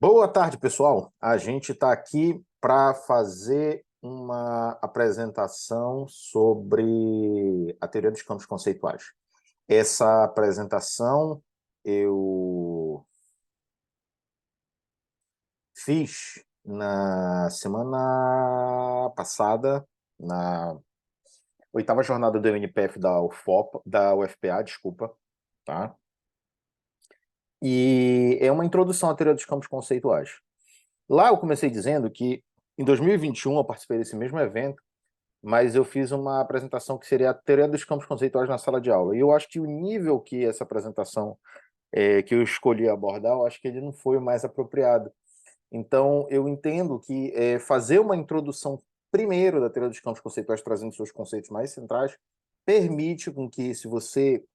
Boa tarde, pessoal. A gente está aqui para fazer uma apresentação sobre a teoria dos campos conceituais. Essa apresentação eu fiz na semana passada, na oitava jornada do MNPF da UFPA, desculpa, tá? E é uma introdução à teoria dos campos conceituais. Lá eu comecei dizendo que em 2021 eu participei desse mesmo evento, mas eu fiz uma apresentação que seria a teoria dos campos conceituais na sala de aula. E eu acho que o nível que essa apresentação que eu escolhi abordar, eu acho que ele não foi o mais apropriado. Então, eu entendo que fazer uma introdução primeiro da teoria dos campos conceituais, trazendo seus conceitos mais centrais, permite com que, se você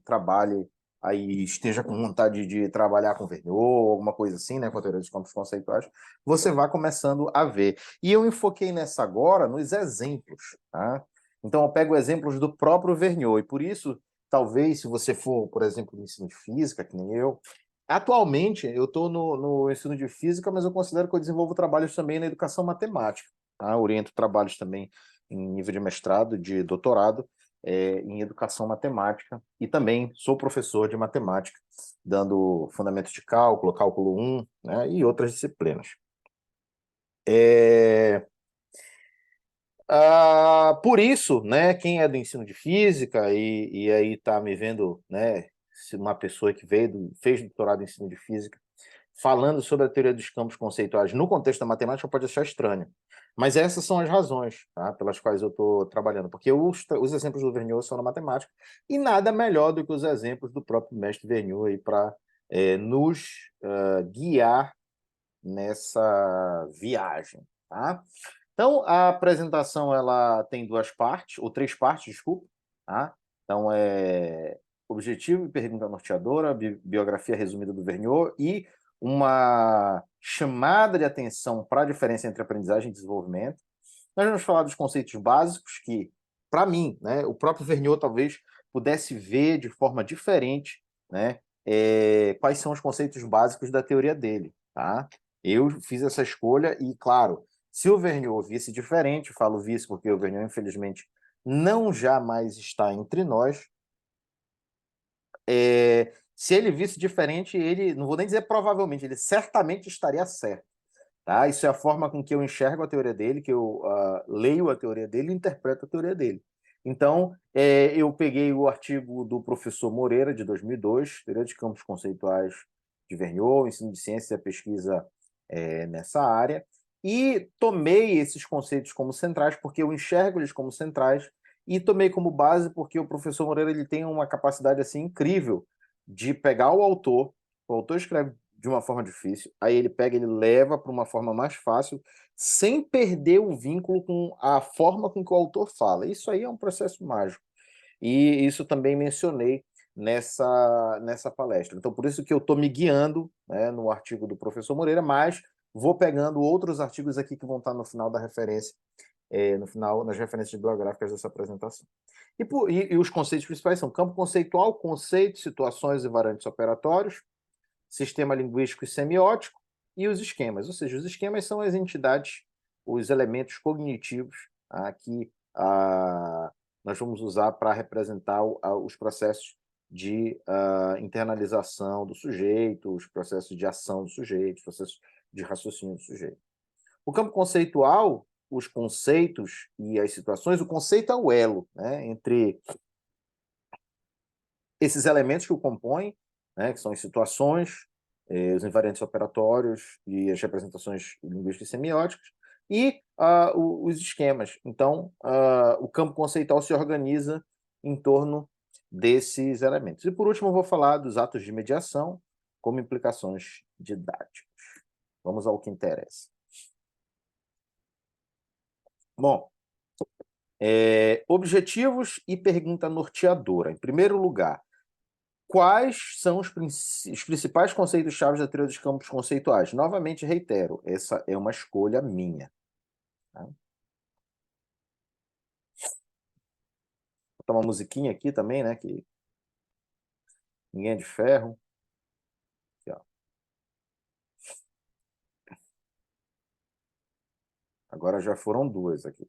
trabalhe aí, esteja com vontade de trabalhar com Vernier, alguma coisa assim, né, com a teoria dos campos conceituais, você vá começando a ver. E eu enfoquei nessa agora nos exemplos, tá? Então, eu pego exemplos do próprio Vernier, e por isso, talvez, se você for, por exemplo, no ensino de física, que nem eu, atualmente, eu estou no ensino de física, mas eu considero que eu desenvolvo trabalhos também na educação matemática. Tá? Oriento trabalhos também em nível de mestrado, de doutorado, em educação matemática. E também sou professor de matemática, dando fundamentos de cálculo, cálculo 1, né, e outras disciplinas. Por isso, né, quem é do ensino de física e aí está me vendo, né, uma pessoa que fez doutorado em ensino de física, falando sobre a teoria dos campos conceituais no contexto da matemática, pode achar estranho. Mas essas são as razões, tá, pelas quais eu estou trabalhando, porque os exemplos do Vernier são na matemática, e nada melhor do que os exemplos do próprio mestre Vernier para nos guiar nessa viagem. Tá? Então, a apresentação ela tem duas partes, ou três partes, desculpa. Tá? Então, objetivo e pergunta norteadora, biografia resumida do Vernier e uma chamada de atenção para a diferença entre aprendizagem e desenvolvimento. Nós vamos falar dos conceitos básicos que, para mim, né, o próprio Vernier talvez pudesse ver de forma diferente, né, quais são os conceitos básicos da teoria dele. Tá? Eu fiz essa escolha e, claro, se o Vernier visse diferente, falo visse porque o Vernier, infelizmente, não jamais está entre nós, se ele visse diferente, ele, não vou nem dizer provavelmente, ele certamente estaria certo. Tá? Isso é a forma com que eu enxergo a teoria dele, que eu leio a teoria dele e interpreto a teoria dele. Então, eu peguei o artigo do professor Moreira, de 2002, Teoria de Campos Conceituais de Vernier, Ensino de Ciência e a Pesquisa nessa área, e tomei esses conceitos como centrais, porque eu enxergo eles como centrais, e tomei como base porque o professor Moreira ele tem uma capacidade assim incrível de pegar o autor escreve de uma forma difícil, aí ele pega, ele leva para uma forma mais fácil, sem perder o vínculo com a forma com que o autor fala. Isso aí é um processo mágico. E isso também mencionei nessa palestra. Então, por isso que eu estou me guiando, né, no artigo do professor Moreira, mas vou pegando outros artigos aqui que vão estar no final da referência, no final, nas referências bibliográficas dessa apresentação. E os conceitos principais são campo conceitual, conceitos, situações e variantes operatórios, sistema linguístico e semiótico, e os esquemas. Ou seja, os esquemas são as entidades, os elementos cognitivos que nós vamos usar para representar os processos de internalização do sujeito, os processos de ação do sujeito, os processos de raciocínio do sujeito. O campo conceitual, os conceitos e as situações, o conceito é o elo, né, entre esses elementos que o compõem, né, que são as situações, os invariantes operatórios e as representações linguísticas e semióticas, e os esquemas. Então, o campo conceitual se organiza em torno desses elementos. E, por último, eu vou falar dos atos de mediação como implicações didáticas. Vamos ao que interessa. Bom, objetivos e pergunta norteadora. Em primeiro lugar, quais são os principais conceitos-chave da teoria dos campos conceituais? Novamente, reitero, essa é uma escolha minha. Tá? Vou botar uma musiquinha aqui também, né? Que ninguém é de ferro. Aqui, ó. Agora já foram duas aqui.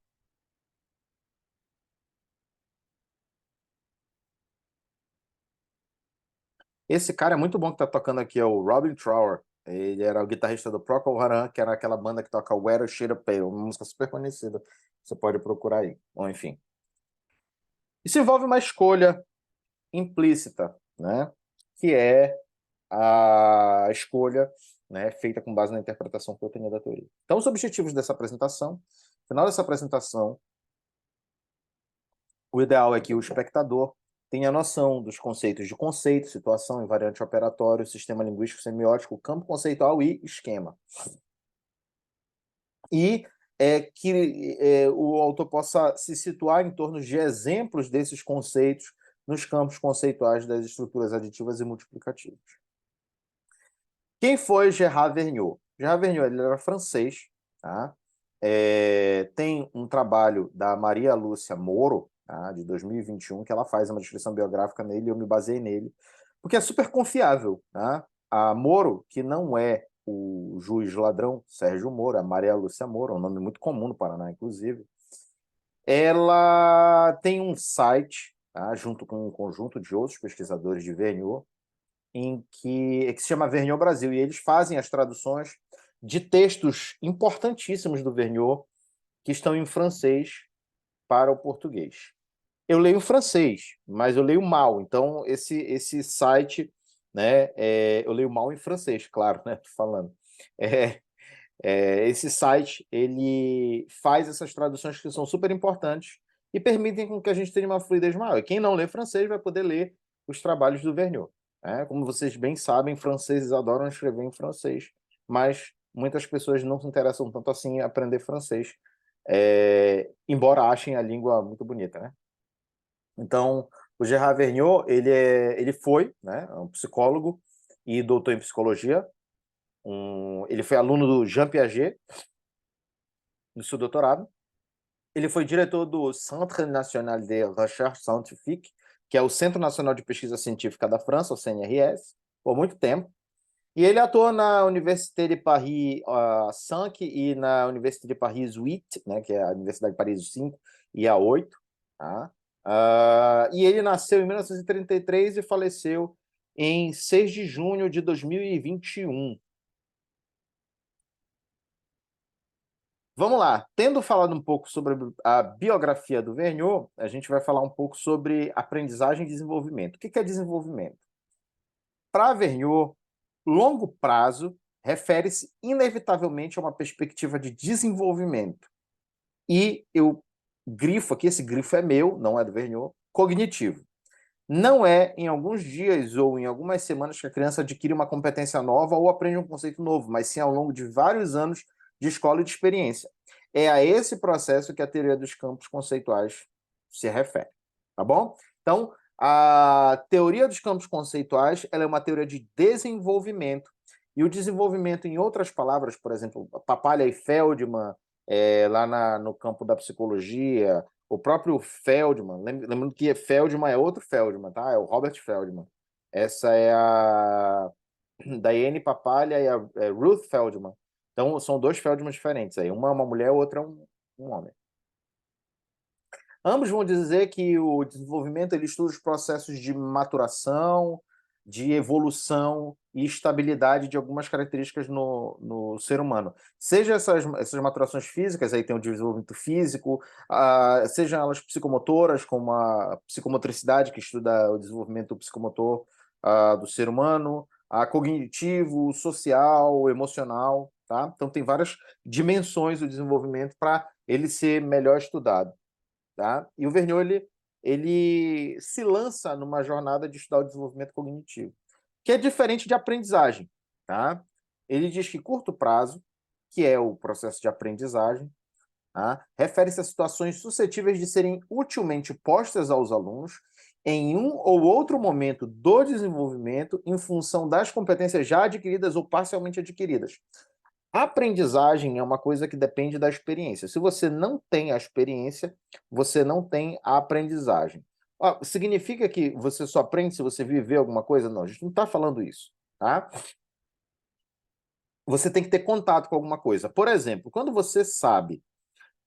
Esse cara é muito bom que tá tocando aqui, é o Robin Trower. Ele era o guitarrista do Procol Harum, que era aquela banda que toca Weather Shade of Pale, uma música super conhecida. Você pode procurar aí. Bom, enfim. Isso envolve uma escolha implícita, né? Que é a escolha, né, feita com base na interpretação que eu tenho da teoria. Então, os objetivos dessa apresentação, no final dessa apresentação, o ideal é que o espectador tenha noção dos conceitos de conceito, situação, invariante operatório, sistema linguístico semiótico, campo conceitual e esquema. E que o autor possa se situar em torno de exemplos desses conceitos nos campos conceituais das estruturas aditivas e multiplicativas. Quem foi Gerard Vergniaud? Gerard Vergniaud ele era francês, tá? Tem um trabalho da Maria Lúcia Moro, tá? De 2021, que ela faz uma descrição biográfica nele, e eu me baseei nele, porque é super confiável. Tá? A Moro, que não é o juiz ladrão Sérgio Moro, a Maria Lúcia Moro, um nome muito comum no Paraná, inclusive, ela tem um site, tá? Junto com um conjunto de outros pesquisadores de Vergniaud, que se chama Vergniaud Brasil, e eles fazem as traduções de textos importantíssimos do Vergniaud que estão em francês para o português. Eu leio francês, mas eu leio mal, então esse site, né, eu leio mal em francês, claro, né, tô falando. Esse site, ele faz essas traduções que são super importantes e permitem com que a gente tenha uma fluidez maior. E quem não lê francês vai poder ler os trabalhos do Vergniaud. Né? Como vocês bem sabem, franceses adoram escrever em francês, mas muitas pessoas não se interessam tanto assim em aprender francês, embora achem a língua muito bonita, né? Então, o Gerard Vergniaud, ele foi, né, um psicólogo e doutor em psicologia. Ele foi aluno do Jean Piaget, no seu doutorado. Ele foi diretor do Centre National de Recherche Scientifique, que é o Centro Nacional de Pesquisa Científica da França, o CNRS, por muito tempo. E ele atuou na Université de Paris 5 e na Université de Paris 8, né, que é a Universidade de Paris 5 e a 8. Tá? E ele nasceu em 1933 e faleceu em 6 de junho de 2021. Vamos lá. Tendo falado um pouco sobre a biografia do Vergniaud, a gente vai falar um pouco sobre aprendizagem e desenvolvimento. O que é desenvolvimento? Para Vergniaud, longo prazo refere-se inevitavelmente a uma perspectiva de desenvolvimento. E eu grifo aqui, esse grifo é meu, não é do Vergniaud, cognitivo. Não é em alguns dias ou em algumas semanas que a criança adquire uma competência nova ou aprende um conceito novo, mas sim ao longo de vários anos de escola e de experiência. É a esse processo que a teoria dos campos conceituais se refere, tá bom? Então, a teoria dos campos conceituais, ela é uma teoria de desenvolvimento, e o desenvolvimento, em outras palavras, por exemplo, Papalha e Feldman, no campo da psicologia, o próprio Feldman, lembrando que Feldman é outro Feldman, tá? É o Robert Feldman. Essa é a Diane Papalha e a Ruth Feldman. Então, são dois Feldman diferentes aí. Uma é uma mulher, outra é um homem. Ambos vão dizer que o desenvolvimento ele estuda os processos de maturação, de evolução e estabilidade de algumas características no ser humano. Seja essas maturações físicas, aí tem o desenvolvimento físico, sejam elas psicomotoras, como a psicomotricidade, que estuda o desenvolvimento psicomotor do ser humano, a cognitivo, social, emocional, tá? Então tem várias dimensões do desenvolvimento para ele ser melhor estudado. Tá? E o Vergniaud ele se lança numa jornada de estudar o desenvolvimento cognitivo, que é diferente de aprendizagem. Tá? Ele diz que curto prazo, que é o processo de aprendizagem, tá? Refere-se a situações suscetíveis de serem utilmente postas aos alunos em um ou outro momento do desenvolvimento em função das competências já adquiridas ou parcialmente adquiridas. A aprendizagem é uma coisa que depende da experiência. Se você não tem a experiência, você não tem a aprendizagem. Significa que você só aprende se você viver alguma coisa? Não, a gente não está falando isso. Tá? Você tem que ter contato com alguma coisa. Por exemplo, quando você sabe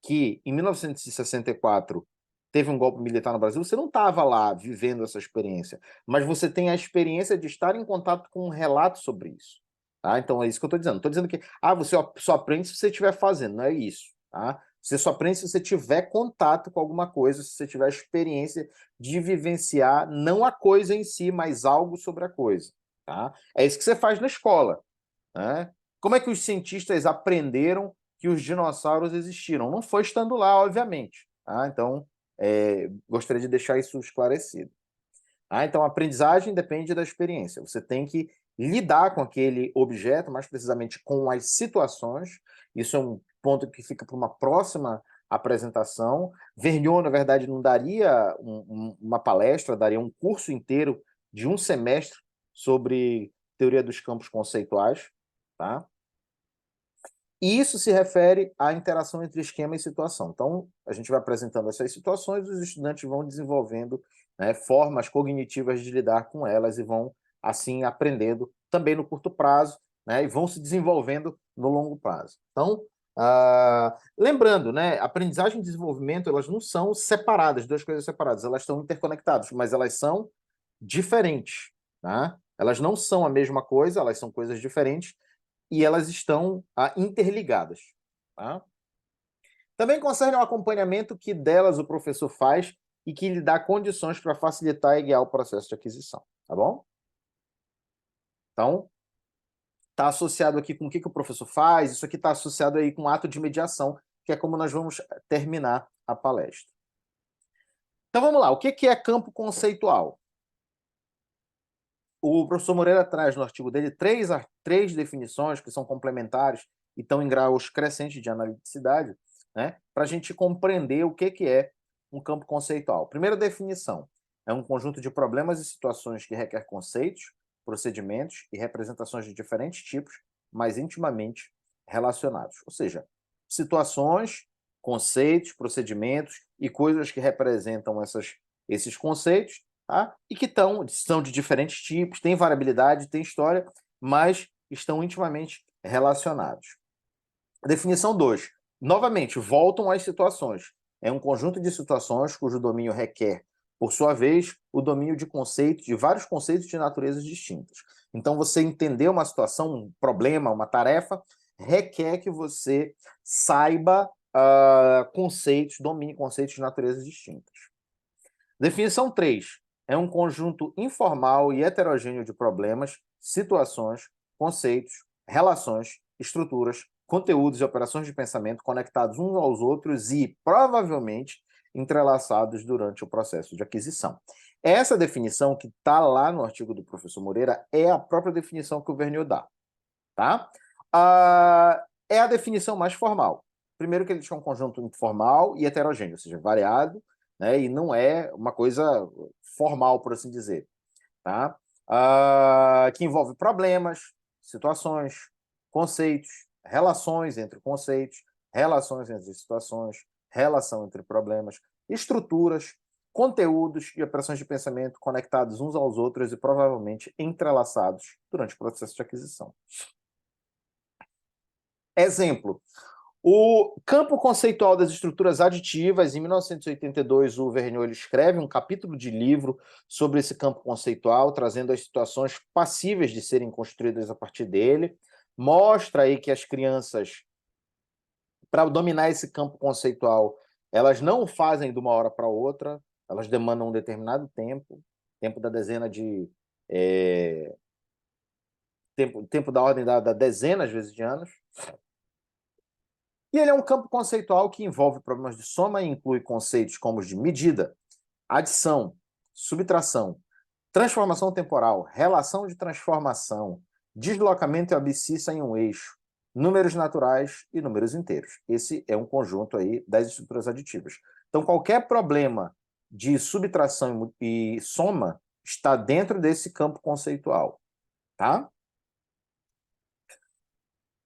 que em 1964 teve um golpe militar no Brasil, você não estava lá vivendo essa experiência, mas você tem a experiência de estar em contato com um relato sobre isso. Tá? Então é isso que eu estou dizendo. Estou dizendo que você só aprende se você estiver fazendo, não é isso. Tá? Você só aprende se você tiver contato com alguma coisa, se você tiver experiência de vivenciar não a coisa em si, mas algo sobre a coisa. Tá? É isso que você faz na escola. Né? Como é que os cientistas aprenderam que os dinossauros existiram? Não foi estando lá, obviamente. Tá? Então, gostaria de deixar isso esclarecido. Tá? Então, a aprendizagem depende da experiência. Você tem que lidar com aquele objeto, mais precisamente com as situações. Isso é um ponto que fica para uma próxima apresentação. Vergniaud, na verdade, não daria uma palestra, daria um curso inteiro de um semestre sobre teoria dos campos conceituais. Tá? E isso se refere à interação entre esquema e situação. Então, a gente vai apresentando essas situações, os estudantes vão desenvolvendo, né, formas cognitivas de lidar com elas e vão, assim, aprendendo também no curto prazo, né, e vão se desenvolvendo no longo prazo. Então, lembrando, né, aprendizagem e desenvolvimento, elas não são separadas, duas coisas separadas, elas estão interconectadas, mas elas são diferentes. Tá? Elas não são a mesma coisa, elas são coisas diferentes, e elas estão interligadas. Tá? Também concerne ao acompanhamento que delas o professor faz e que lhe dá condições para facilitar e guiar o processo de aquisição. Tá bom? Então, está associado aqui com o que o professor faz, isso aqui está associado aí com o ato de mediação, que é como nós vamos terminar a palestra. Então, vamos lá. O que é campo conceitual? O professor Moreira traz no artigo dele três definições que são complementares e estão em graus crescentes de analiticidade, né, para a gente compreender o que é um campo conceitual. Primeira definição: é um conjunto de problemas e situações que requer conceitos, procedimentos e representações de diferentes tipos, mas intimamente relacionados. Ou seja, situações, conceitos, procedimentos e coisas que representam esses conceitos. Tá? E que são de diferentes tipos, tem variabilidade, tem história, mas estão intimamente relacionados. Definição 2. Novamente, voltam às situações. É um conjunto de situações cujo domínio requer, por sua vez, o domínio de conceitos, de vários conceitos de naturezas distintas. Então, você entender uma situação, um problema, uma tarefa, requer que você saiba conceitos, domine conceitos de naturezas distintas. Definição 3. É um conjunto informal e heterogêneo de problemas, situações, conceitos, relações, estruturas, conteúdos e operações de pensamento conectados uns aos outros e, provavelmente, entrelaçados durante o processo de aquisição. Essa definição, que está lá no artigo do professor Moreira, é a própria definição que o Vergniaud dá. Tá? É a definição mais formal. Primeiro que ele é um conjunto informal e heterogêneo, ou seja, variado, né, e não é uma coisa formal, por assim dizer. Tá? Que envolve problemas, situações, conceitos, relações entre conceitos, relações entre situações, relação entre problemas, estruturas, conteúdos e operações de pensamento conectados uns aos outros e provavelmente entrelaçados durante o processo de aquisição. Exemplo: o campo conceitual das estruturas aditivas. Em 1982, o Vergniaud escreve um capítulo de livro sobre esse campo conceitual, trazendo as situações passíveis de serem construídas a partir dele. Mostra aí que as crianças, para dominar esse campo conceitual, elas não o fazem de uma hora para outra, elas demandam um determinado tempo da dezena de... tempo da ordem da dezena, às vezes, de anos. E ele é um campo conceitual que envolve problemas de soma e inclui conceitos como os de medida, adição, subtração, transformação temporal, relação de transformação, deslocamento e abscissa em um eixo, números naturais e números inteiros. Esse é um conjunto aí das estruturas aditivas. Então, qualquer problema de subtração e soma está dentro desse campo conceitual. Tá?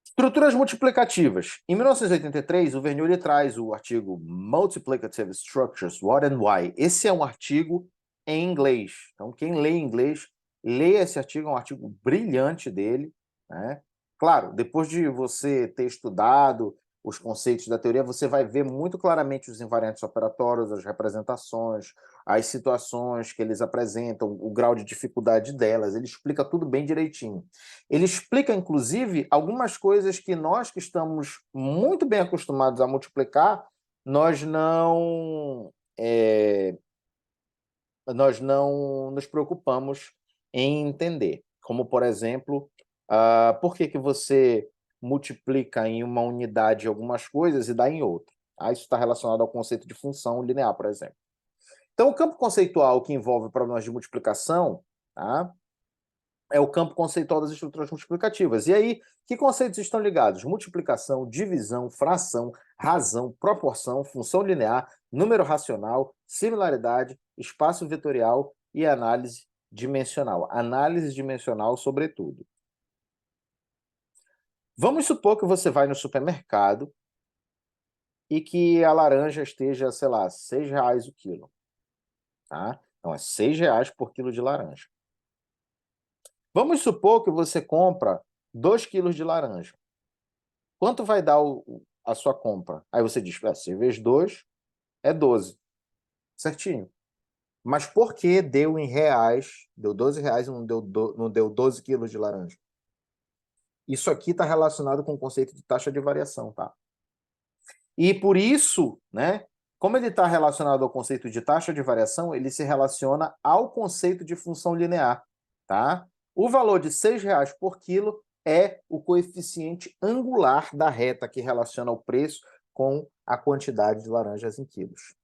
Estruturas multiplicativas. Em 1983, o Vergniaud traz o artigo Multiplicative Structures, What and Why. Esse é um artigo em inglês. Então, quem lê inglês, leia esse artigo, é um artigo brilhante dele. Né? Claro, depois de você ter estudado os conceitos da teoria, você vai ver muito claramente os invariantes operatórios, as representações, as situações que eles apresentam, o grau de dificuldade delas, ele explica tudo bem direitinho. Ele explica, inclusive, algumas coisas que nós que estamos muito bem acostumados a multiplicar, nós não nos preocupamos em entender. Como, por exemplo, por que você multiplica em uma unidade algumas coisas e dá em outra? Isso está relacionado ao conceito de função linear, por exemplo. Então, o campo conceitual que envolve problemas de multiplicação, tá, é o campo conceitual das estruturas multiplicativas. E aí, que conceitos estão ligados? Multiplicação, divisão, fração, razão, proporção, função linear, número racional, similaridade, espaço vetorial e análise dimensional. Análise dimensional, sobretudo. Vamos supor que você vai no supermercado e que a laranja esteja, sei lá, R$6 o quilo. Tá? Então, é R$6 por quilo de laranja. Vamos supor que você compra 2 quilos de laranja. Quanto vai dar a sua compra? Aí você diz, 6 vezes 2 é 12. Certinho. Mas por que deu em reais, deu R$12 e não deu 12 quilos de laranja? Isso aqui está relacionado com o conceito de taxa de variação, tá? E por isso, né, como ele está relacionado ao conceito de taxa de variação, ele se relaciona ao conceito de função linear, tá? O valor de R$6 por quilo é o coeficiente angular da reta que relaciona o preço com a quantidade de laranjas em quilos.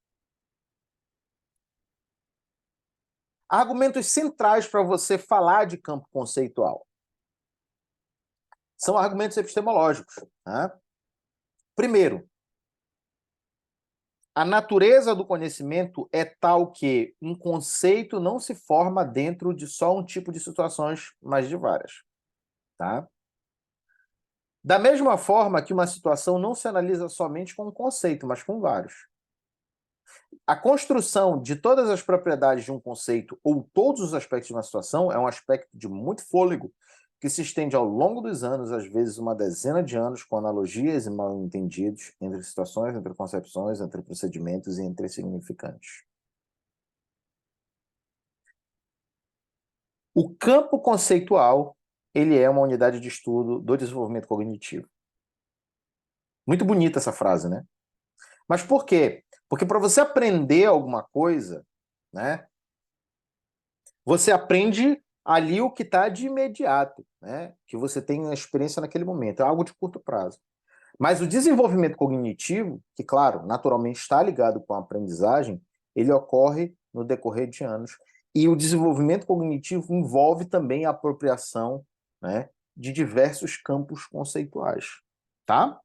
Argumentos centrais para você falar de campo conceitual. São argumentos epistemológicos. Tá? Primeiro, a natureza do conhecimento é tal que um conceito não se forma dentro de só um tipo de situações, mas de várias. Tá? Da mesma forma que uma situação não se analisa somente com um conceito, mas com vários. A construção de todas as propriedades de um conceito ou todos os aspectos de uma situação é um aspecto de muito fôlego que se estende ao longo dos anos, às vezes uma dezena de anos, com analogias e mal-entendidos entre situações, entre concepções, entre procedimentos e entre significantes. O campo conceitual, ele é uma unidade de estudo do desenvolvimento cognitivo. Muito bonita essa frase, né? Mas por quê? Porque para você aprender alguma coisa, né, você aprende ali o que está de imediato, né, que você tem uma experiência naquele momento, é algo de curto prazo. Mas o desenvolvimento cognitivo, que, claro, naturalmente está ligado com a aprendizagem, ele ocorre no decorrer de anos. E o desenvolvimento cognitivo envolve também a apropriação, né, de diversos campos conceituais. Tá?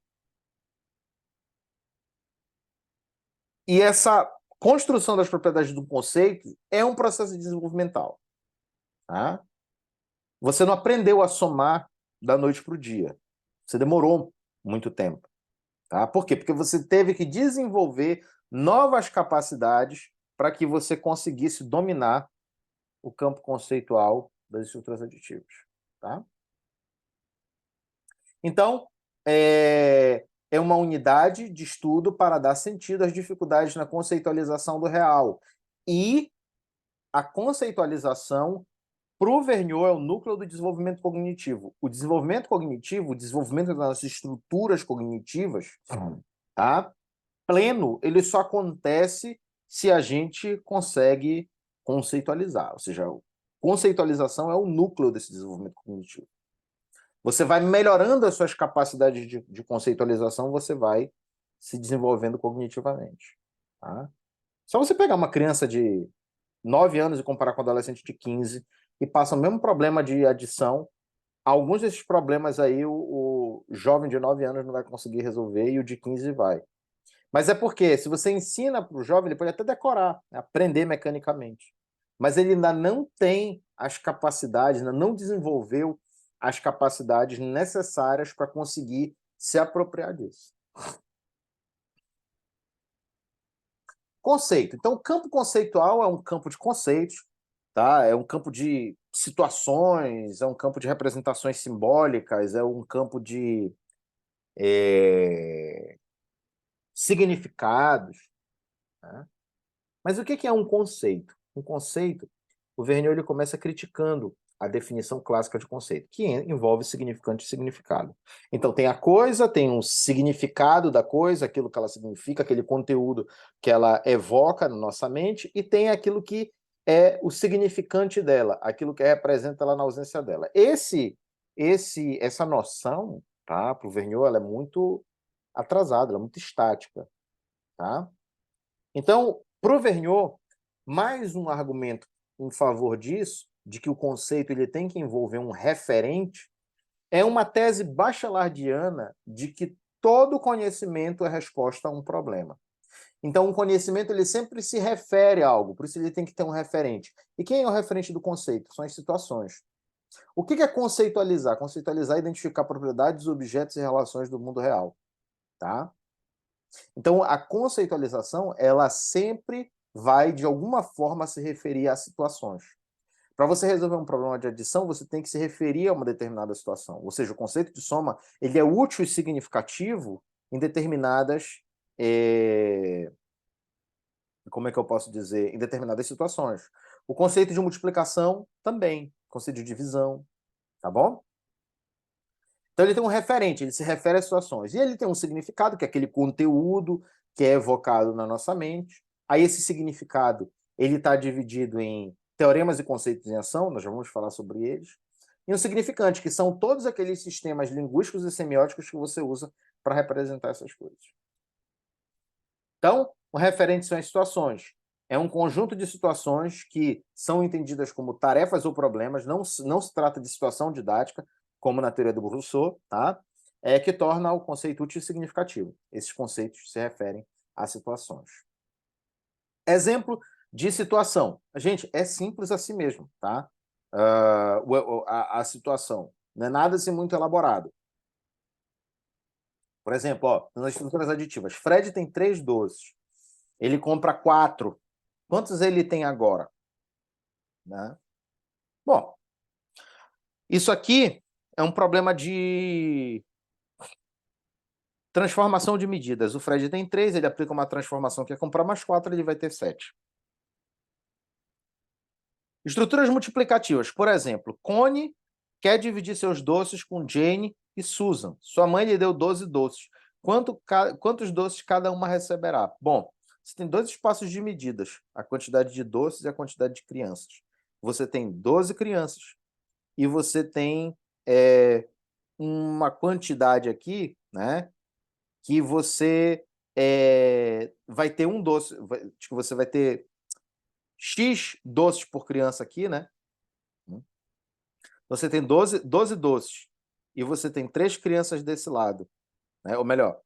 E essa construção das propriedades do conceito é um processo desenvolvimental. Tá? Você não aprendeu a somar da noite para o dia. Você demorou muito tempo. Tá? Por quê? Porque você teve que desenvolver novas capacidades para que você conseguisse dominar o campo conceitual das estruturas aditivas. Tá? Então, é uma unidade de estudo para dar sentido às dificuldades na conceitualização do real. E a conceitualização, para o Vergniaud, é o núcleo do desenvolvimento cognitivo. O desenvolvimento cognitivo, o desenvolvimento das estruturas cognitivas, tá? Pleno, ele só acontece se a gente consegue conceitualizar. Ou seja, conceitualização é o núcleo desse desenvolvimento cognitivo. Você vai melhorando as suas capacidades de conceitualização, você vai se desenvolvendo cognitivamente. Tá? Só você pegar uma criança de 9 anos e comparar com um adolescente de 15 e passa o mesmo problema de adição, alguns desses problemas aí o jovem de 9 anos não vai conseguir resolver e o de 15 vai. Mas é porque, se você ensina para o jovem, ele pode até decorar, aprender mecanicamente. Mas ele ainda não tem as capacidades, ainda não desenvolveu as capacidades necessárias para conseguir se apropriar disso. Conceito. Então, o campo conceitual é um campo de conceitos, tá? É um campo de situações, é um campo de representações simbólicas, é um campo de significados, né? Mas o que é um conceito? Um conceito, o Vergniaud ele começa criticando a definição clássica de conceito, que envolve significante e significado. Então, tem a coisa, tem um significado da coisa, aquilo que ela significa, aquele conteúdo que ela evoca na nossa mente, e tem aquilo que é o significante dela, aquilo que representa ela na ausência dela. Essa noção, tá, para o Vergniaud, ela é muito atrasada, ela é muito estática, tá? Então, para o Vergniaud, mais um argumento em favor disso, de que o conceito ele tem que envolver um referente, é uma tese bachelardiana de que todo conhecimento é resposta a um problema. Então, o conhecimento ele sempre se refere a algo, por isso ele tem que ter um referente. E quem é o referente do conceito? São as situações. O que é conceitualizar? Conceitualizar é identificar propriedades, objetos e relações do mundo real. Tá? Então, a conceitualização, ela sempre vai, de alguma forma, se referir a situações. Para você resolver um problema de adição, você tem que se referir a uma determinada situação. Ou seja, o conceito de soma ele é útil e significativo em determinadas... como é que eu posso dizer? Em determinadas situações. O conceito de multiplicação também. O conceito de divisão. Tá bom? Então ele tem um referente, ele se refere a situações. E ele tem um significado, que é aquele conteúdo que é evocado na nossa mente. Aí esse significado ele está dividido em teoremas e conceitos em ação, nós já vamos falar sobre eles. E um significante, que são todos aqueles sistemas linguísticos e semióticos que você usa para representar essas coisas. Então, o referente são as situações. É um conjunto de situações que são entendidas como tarefas ou problemas, não se trata de situação didática, como na teoria do Rousseau, tá? Que torna o conceito útil e significativo. Esses conceitos se referem a situações. Exemplo de situação. Gente, é simples assim mesmo, tá? A situação. Não é nada assim muito elaborado. Por exemplo, ó, nas estruturas aditivas. Fred tem 3 doces. Ele compra 4. Quantos ele tem agora? Né? Bom, isso aqui é um problema de transformação de medidas. O Fred tem 3, ele aplica uma transformação que é comprar mais 4, ele vai ter 7. Estruturas multiplicativas. Por exemplo, Connie quer dividir seus doces com Jane e Susan. Sua mãe lhe deu 12 doces. Quantos doces cada uma receberá? Bom, você tem 2 espaços de medidas, a quantidade de doces e a quantidade de crianças. Você tem 12 crianças e você tem uma quantidade aqui, né, que você vai ter um doce, que você vai ter X doces por criança aqui, né? Você tem 12 doces e você tem 3 crianças desse lado, né? Ou melhor,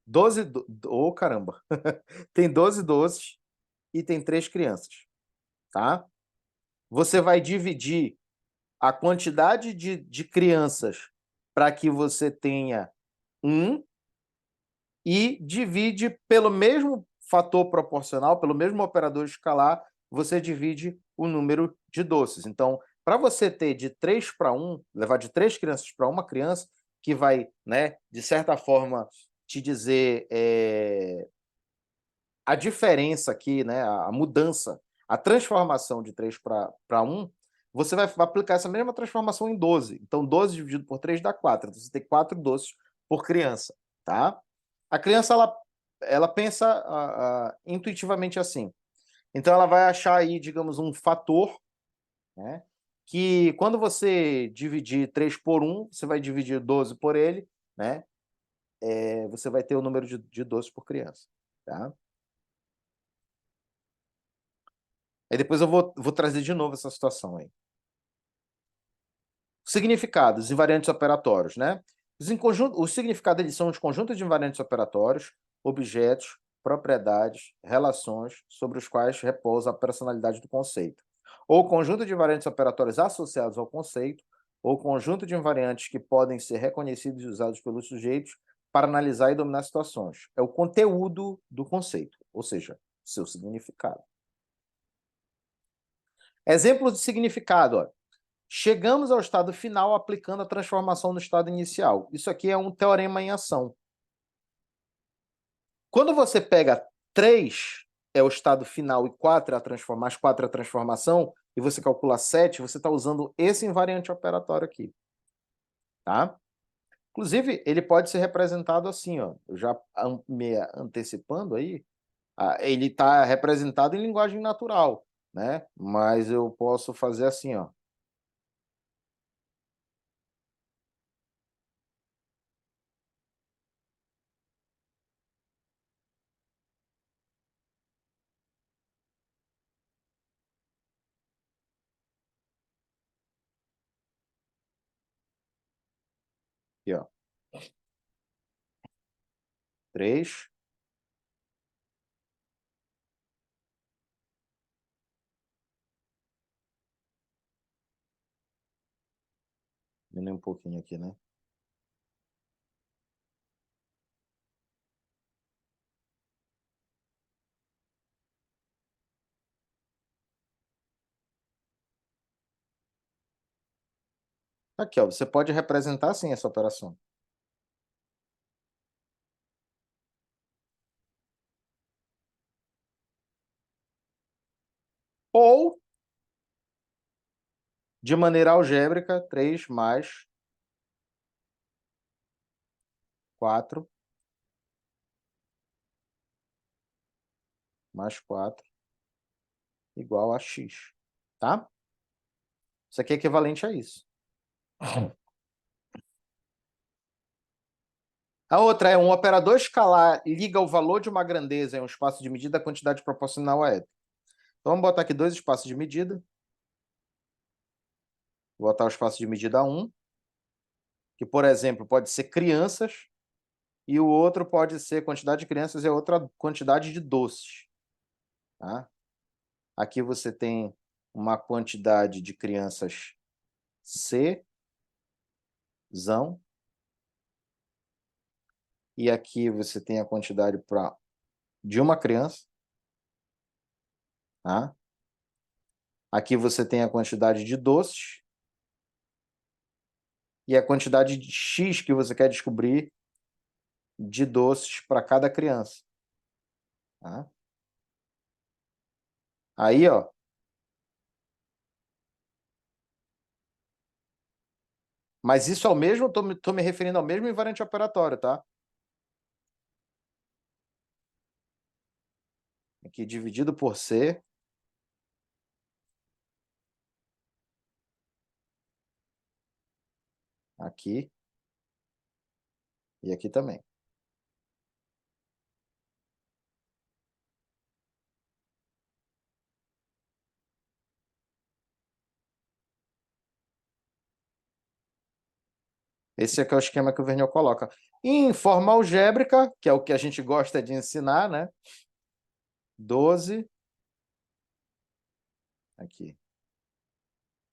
12... Oh, caramba! Tem 12 doces e tem 3 crianças, tá? Você vai dividir a quantidade de crianças para que você tenha 1 e divide pelo mesmo fator proporcional, pelo mesmo operador escalar, você divide o número de doces. Então, para você ter de 3 para 1, levar de 3 crianças para uma criança, que vai, né, de certa forma, te dizer a diferença aqui, né, a mudança, a transformação de 3 para 1, você vai aplicar essa mesma transformação em 12. Então, 12 dividido por 3 dá 4. Então, você tem 4 doces por criança, tá? A criança, ela pensa intuitivamente assim. Então, ela vai achar aí, digamos, um fator, né, que quando você dividir 3 por 1, você vai dividir 12 por ele, né? Você vai ter o número de doces por criança, tá? Aí depois eu vou trazer de novo essa situação aí. Significados, invariantes operatórios, né? Os significados eles são os conjuntos de invariantes operatórios, objetos, propriedades, relações sobre os quais repousa a personalidade do conceito. Ou conjunto de invariantes operatórios associados ao conceito, ou conjunto de invariantes que podem ser reconhecidos e usados pelos sujeitos para analisar e dominar situações. É o conteúdo do conceito, ou seja, seu significado. Exemplo de significado, ó. Chegamos ao estado final aplicando a transformação no estado inicial. Isso aqui é um teorema em ação. Quando você pega 3 é o estado final e 4 é a transformação, mais 4 é a transformação, e você calcula 7, você está usando esse invariante operatório aqui. Tá? Inclusive, ele pode ser representado assim, ó. Eu já me antecipando aí, ele está representado em linguagem natural, né? Mas eu posso fazer assim, ó. Aqui, ó. 3. Diminuir um pouquinho aqui, né? Aqui, ó. Você pode representar assim essa operação. Ou, de maneira algébrica, 3 mais 4 mais 4 igual a x, tá? Isso aqui é equivalente a isso. A outra é um operador escalar liga o valor de uma grandeza em um espaço de medida à quantidade proporcional a eta. Então, vamos botar aqui 2 espaços de medida. Vou botar o espaço de medida 1, que, por exemplo, pode ser crianças, e o outro pode ser quantidade de crianças e a outra quantidade de doces. Tá? Aqui você tem uma quantidade de crianças C, zão, e aqui você tem a quantidade de uma criança. Tá? Aqui você tem a quantidade de doces e a quantidade de X que você quer descobrir de doces para cada criança. Tá? Aí, ó. Mas isso é o mesmo, tô me referindo ao mesmo invariante operatório, tá? Aqui dividido por C. Aqui. E aqui também. Esse aqui é o esquema que o Verneuil coloca. Em forma algébrica, que é o que a gente gosta de ensinar, né? 12. Aqui.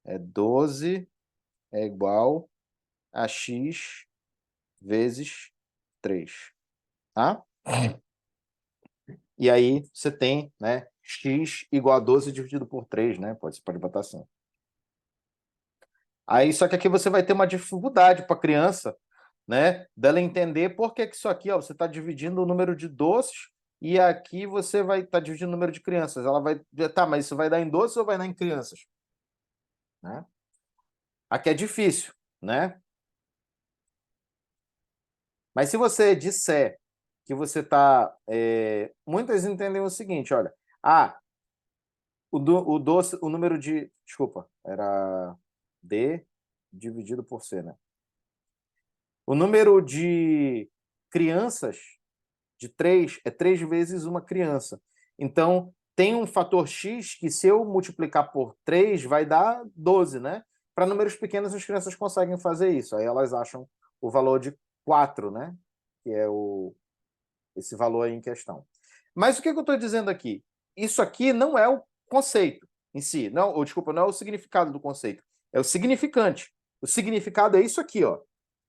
12 é igual a X vezes 3. Tá? E aí você tem, né, x igual a 12 dividido por 3, né? Pode botar assim. Aí, só que aqui você vai ter uma dificuldade para a criança, né, dela entender por que isso aqui, ó, você está dividindo o número de doces e aqui você vai estar dividindo o número de crianças. Ela vai, tá, mas isso vai dar em doces ou vai dar em crianças? Né? Aqui é difícil, né? Mas se você disser que você está... muitas entendem o seguinte, olha, o doce, o número de... Desculpa, era D dividido por C, né? O número de crianças de 3 é 3 vezes uma criança. Então, tem um fator X que, se eu multiplicar por 3, vai dar 12, né? Para números pequenos, as crianças conseguem fazer isso. Aí elas acham o valor de 4, né? Que é esse valor aí em questão. Mas o que eu estou dizendo aqui? Isso aqui não é o conceito em si. Não, ou, desculpa, não é o significado do conceito. É o significante. O significado é isso aqui, ó.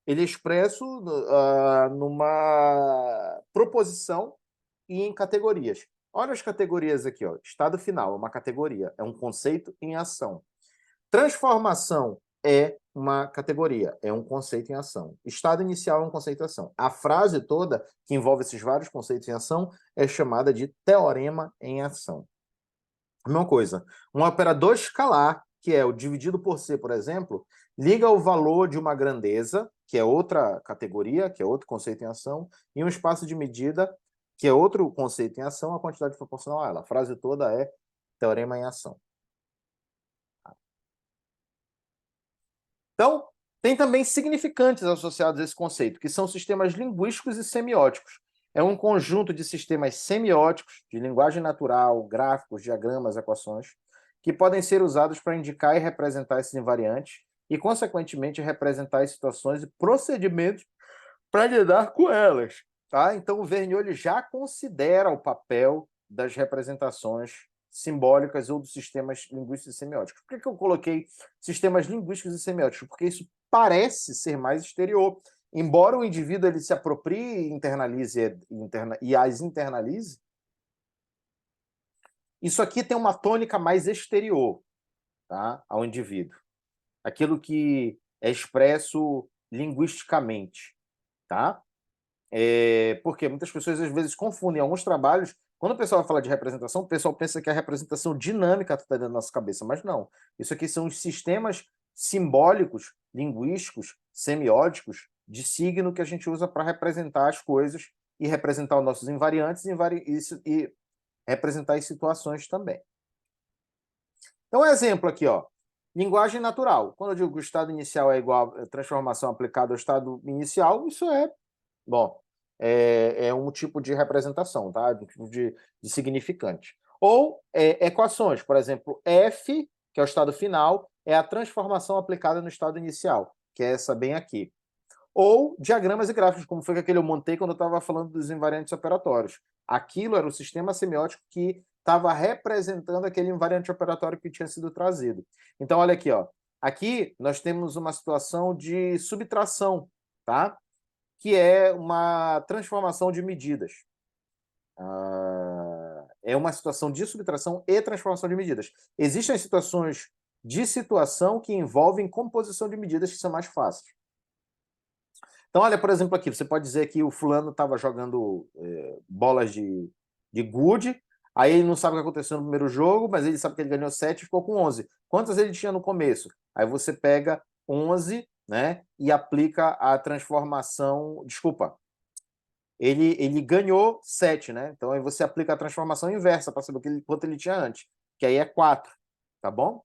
Ele é expresso numa proposição e em categorias. Olha as categorias aqui, ó. Estado final é uma categoria, é um conceito em ação. Transformação é uma categoria, é um conceito em ação. Estado inicial é um conceito em ação. A frase toda, que envolve esses vários conceitos em ação, é chamada de teorema em ação. A mesma coisa, um operador escalar, que é o dividido por C, por exemplo, liga o valor de uma grandeza, que é outra categoria, que é outro conceito em ação, e um espaço de medida, que é outro conceito em ação, a quantidade proporcional a ela. A frase toda é teorema em ação. Então, tem também significantes associados a esse conceito, que são sistemas linguísticos e semióticos. É um conjunto de sistemas semióticos, de linguagem natural, gráficos, diagramas, equações, que podem ser usados para indicar e representar esses invariantes e, consequentemente, representar as situações e procedimentos para lidar com elas. Tá? Então, o Vergniaud ele já considera o papel das representações simbólicas ou dos sistemas linguísticos e semióticos. Por que eu coloquei sistemas linguísticos e semióticos? Porque isso parece ser mais exterior. Embora o indivíduo ele se aproprie, internalize e as internalize, isso aqui tem uma tônica mais exterior, tá, ao indivíduo. Aquilo que é expresso linguisticamente, tá? Porque muitas pessoas às vezes confundem alguns trabalhos. Quando o pessoal fala de representação, o pessoal pensa que a representação dinâmica está dentro da nossa cabeça, mas não. Isso aqui são os sistemas simbólicos, linguísticos, semióticos, de signo que a gente usa para representar as coisas e representar os nossos invariantes e representar as situações também. Então, exemplo aqui, ó. Linguagem natural. Quando eu digo que o estado inicial é igual a transformação aplicada ao estado inicial, isso é, bom, é um tipo de representação, tá? Um tipo de significante. Ou equações, por exemplo, F, que é o estado final, é a transformação aplicada no estado inicial, que é essa bem aqui. Ou diagramas e gráficos, como foi aquele que eu montei quando eu estava falando dos invariantes operatórios. Aquilo era o sistema semiótico que estava representando aquele invariante operatório que tinha sido trazido. Então, olha aqui, ó. Aqui nós temos uma situação de subtração, tá? Que é uma transformação de medidas. É uma situação de subtração e transformação de medidas. Existem situações de situação que envolvem composição de medidas que são mais fáceis. Então, olha, por exemplo, aqui, você pode dizer que o fulano estava jogando bolas de gude, aí ele não sabe o que aconteceu no primeiro jogo, mas ele sabe que ele ganhou 7 e ficou com 11. Quantas ele tinha no começo? Aí você pega 11, né, e aplica a transformação... Desculpa. Ele ganhou 7, né? Então aí você aplica a transformação inversa para saber quanto ele tinha antes, que aí é 4, tá bom?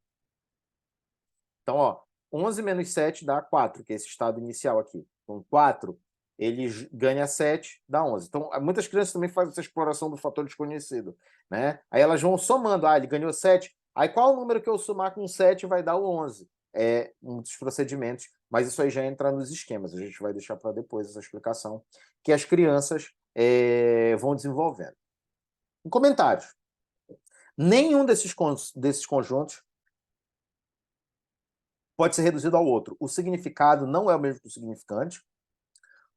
Então, ó, 11 menos 7 dá 4, que é esse estado inicial aqui. Com 4, ele ganha 7, dá 11. Então, muitas crianças também fazem essa exploração do fator desconhecido, né? Aí elas vão somando. Ah, ele ganhou 7. Aí qual o número que eu somar com 7 vai dar o 11? É um dos procedimentos, mas isso aí já entra nos esquemas. A gente vai deixar para depois essa explicação que as crianças vão desenvolvendo. Em comentários. Nenhum desses conjuntos pode ser reduzido ao outro. O significado não é o mesmo que o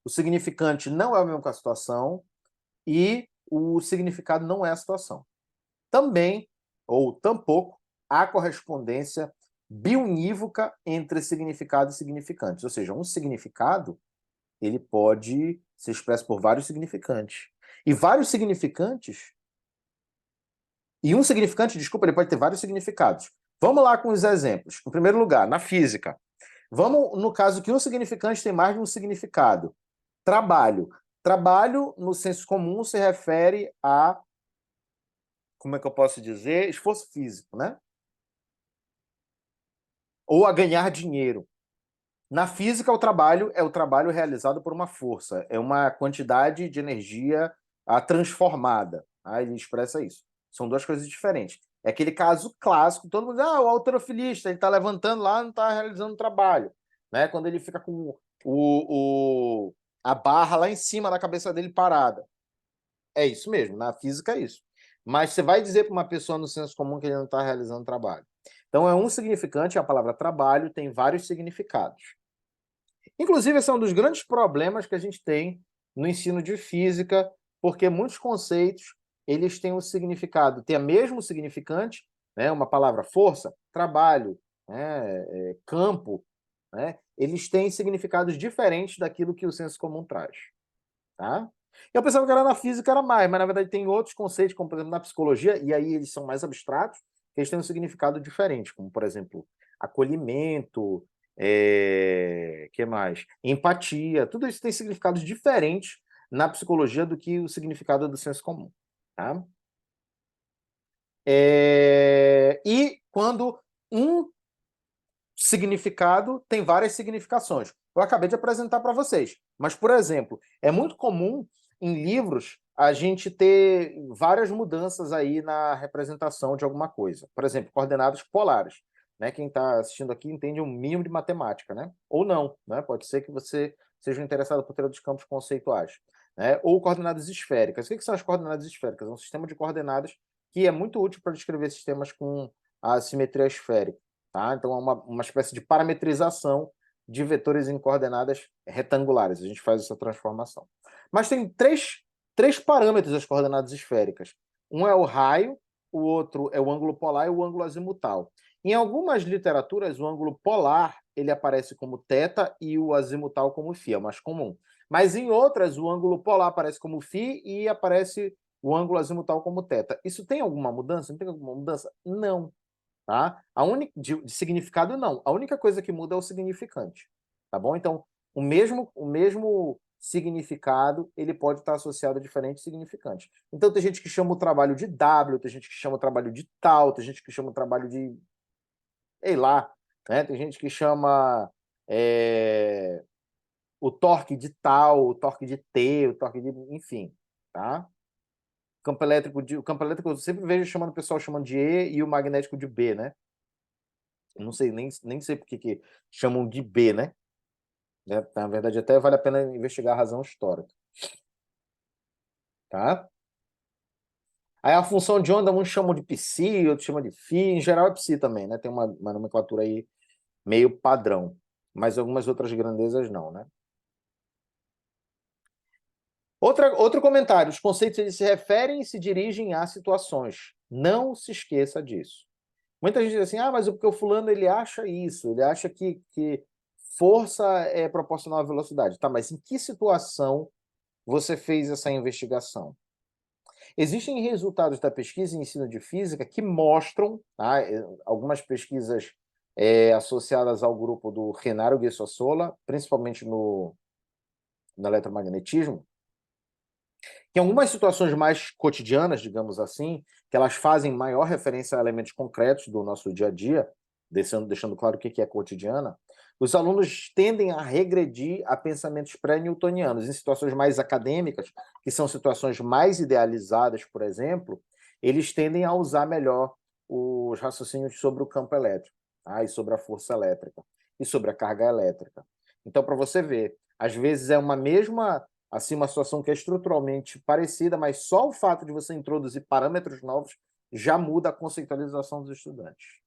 significante não é o mesmo que a situação, e o significado não é a situação. Também, ou tampouco, há correspondência biunívoca entre significado e significante. Ou seja, um significado ele pode ser expresso por vários significantes. E vários significantes... E um significante, desculpa, ele pode ter vários significados. Vamos lá com os exemplos. Em primeiro lugar, na física. Vamos no caso que um significante tem mais de um significado. Trabalho. Trabalho, no senso comum, se refere a, como é que eu posso dizer? Esforço físico, né? Ou a ganhar dinheiro. Na física, o trabalho é o trabalho realizado por uma força. É uma quantidade de energia transformada. Ele expressa isso. São duas coisas diferentes. É aquele caso clássico, todo mundo diz, o halterofilista, ele está levantando lá, não está realizando trabalho. Né? Quando ele fica com a barra lá em cima da cabeça dele parada. É isso mesmo, na física é isso. Mas você vai dizer para uma pessoa no senso comum que ele não está realizando trabalho. Então, é um significante, a palavra trabalho tem vários significados. Inclusive, esse é um dos grandes problemas que a gente tem no ensino de física, porque muitos conceitos eles têm um significado, tem o mesmo significante, né? Uma palavra força, trabalho, né, campo, né, eles têm significados diferentes daquilo que o senso comum traz. Tá? Eu pensava que era na física, era mais, mas na verdade tem outros conceitos, como por exemplo na psicologia, e aí eles são mais abstratos, que eles têm um significado diferente, como por exemplo, acolhimento, que mais? Empatia, tudo isso tem significados diferentes na psicologia do que o significado do senso comum. Tá? E quando um significado tem várias significações. Eu acabei de apresentar para vocês. Mas, por exemplo, é muito comum em livros a gente ter várias mudanças aí na representação de alguma coisa. Por exemplo, coordenadas polares. Né? Quem está assistindo aqui entende um mínimo de matemática, né? Ou não, né? Pode ser que você seja interessado por teoria dos campos conceituais. Né? Ou coordenadas esféricas. O que são as coordenadas esféricas? É um sistema de coordenadas que é muito útil para descrever sistemas com a simetria esférica. Tá? Então, é uma espécie de parametrização de vetores em coordenadas retangulares. A gente faz essa transformação. Mas tem três parâmetros das coordenadas esféricas. Um é o raio, o outro é o ângulo polar e o ângulo azimutal. Em algumas literaturas, o ângulo polar ele aparece como θ e o azimutal como φ, é o mais comum. Mas em outras, o ângulo polar aparece como φ e aparece o ângulo azimutal como θ. Isso tem alguma mudança? Não tem alguma mudança? Não. Tá? De significado, não. A única coisa que muda é o significante. Tá bom? Então, o mesmo significado ele pode estar associado a diferentes significantes. Então, tem gente que chama o trabalho de W, tem gente que chama o trabalho de tal, tem gente que chama o trabalho de... sei lá. Né? Tem gente que chama o torque de tal, o torque de T, o torque de... enfim. Tá? O campo elétrico eu sempre vejo chamando o pessoal chamando de E e o magnético de B, né? Não sei, nem sei por que chamam de B, né? Na verdade, até vale a pena investigar a razão histórica. Tá? Aí a função de onda, uns chamam de psi, outros chamam de φ, em geral é psi também, né? Tem uma nomenclatura aí meio padrão, mas algumas outras grandezas não, né? Outro comentário, os conceitos eles se referem e se dirigem a situações. Não se esqueça disso. Muita gente diz assim, mas porque o fulano ele acha isso, ele acha que força é proporcional à velocidade. Tá, mas em que situação você fez essa investigação? Existem resultados da pesquisa em ensino de física que mostram, tá, algumas pesquisas associadas ao grupo do Renato Guessossola, principalmente no eletromagnetismo, que em algumas situações mais cotidianas, digamos assim, que elas fazem maior referência a elementos concretos do nosso dia a dia, deixando claro o que é cotidiana, os alunos tendem a regredir a pensamentos pré-newtonianos. Em situações mais acadêmicas, que são situações mais idealizadas, por exemplo, eles tendem a usar melhor os raciocínios sobre o campo elétrico, tá? E sobre a força elétrica, e sobre a carga elétrica. Então, para você ver, às vezes é uma situação que é estruturalmente parecida, mas só o fato de você introduzir parâmetros novos já muda a conceitualização dos estudantes.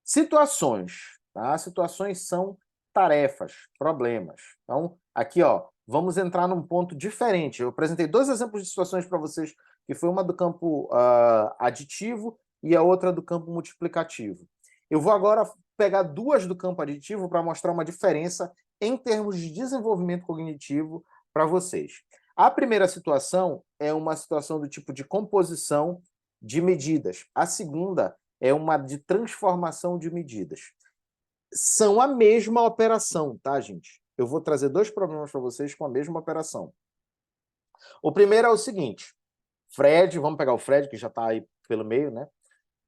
Situações. Tá? Situações são tarefas, problemas. Então, aqui, vamos entrar num ponto diferente. Eu apresentei 2 exemplos de situações para vocês, que foi uma do campo aditivo e a outra do campo multiplicativo. Eu vou agora pegar 2 do campo aditivo para mostrar uma diferença em termos de desenvolvimento cognitivo para vocês. A primeira situação é uma situação do tipo de composição de medidas. A segunda é uma de transformação de medidas. São a mesma operação, tá, gente? Eu vou trazer 2 problemas para vocês com a mesma operação. O primeiro é o seguinte, Fred, vamos pegar o Fred, que já está aí pelo meio, né?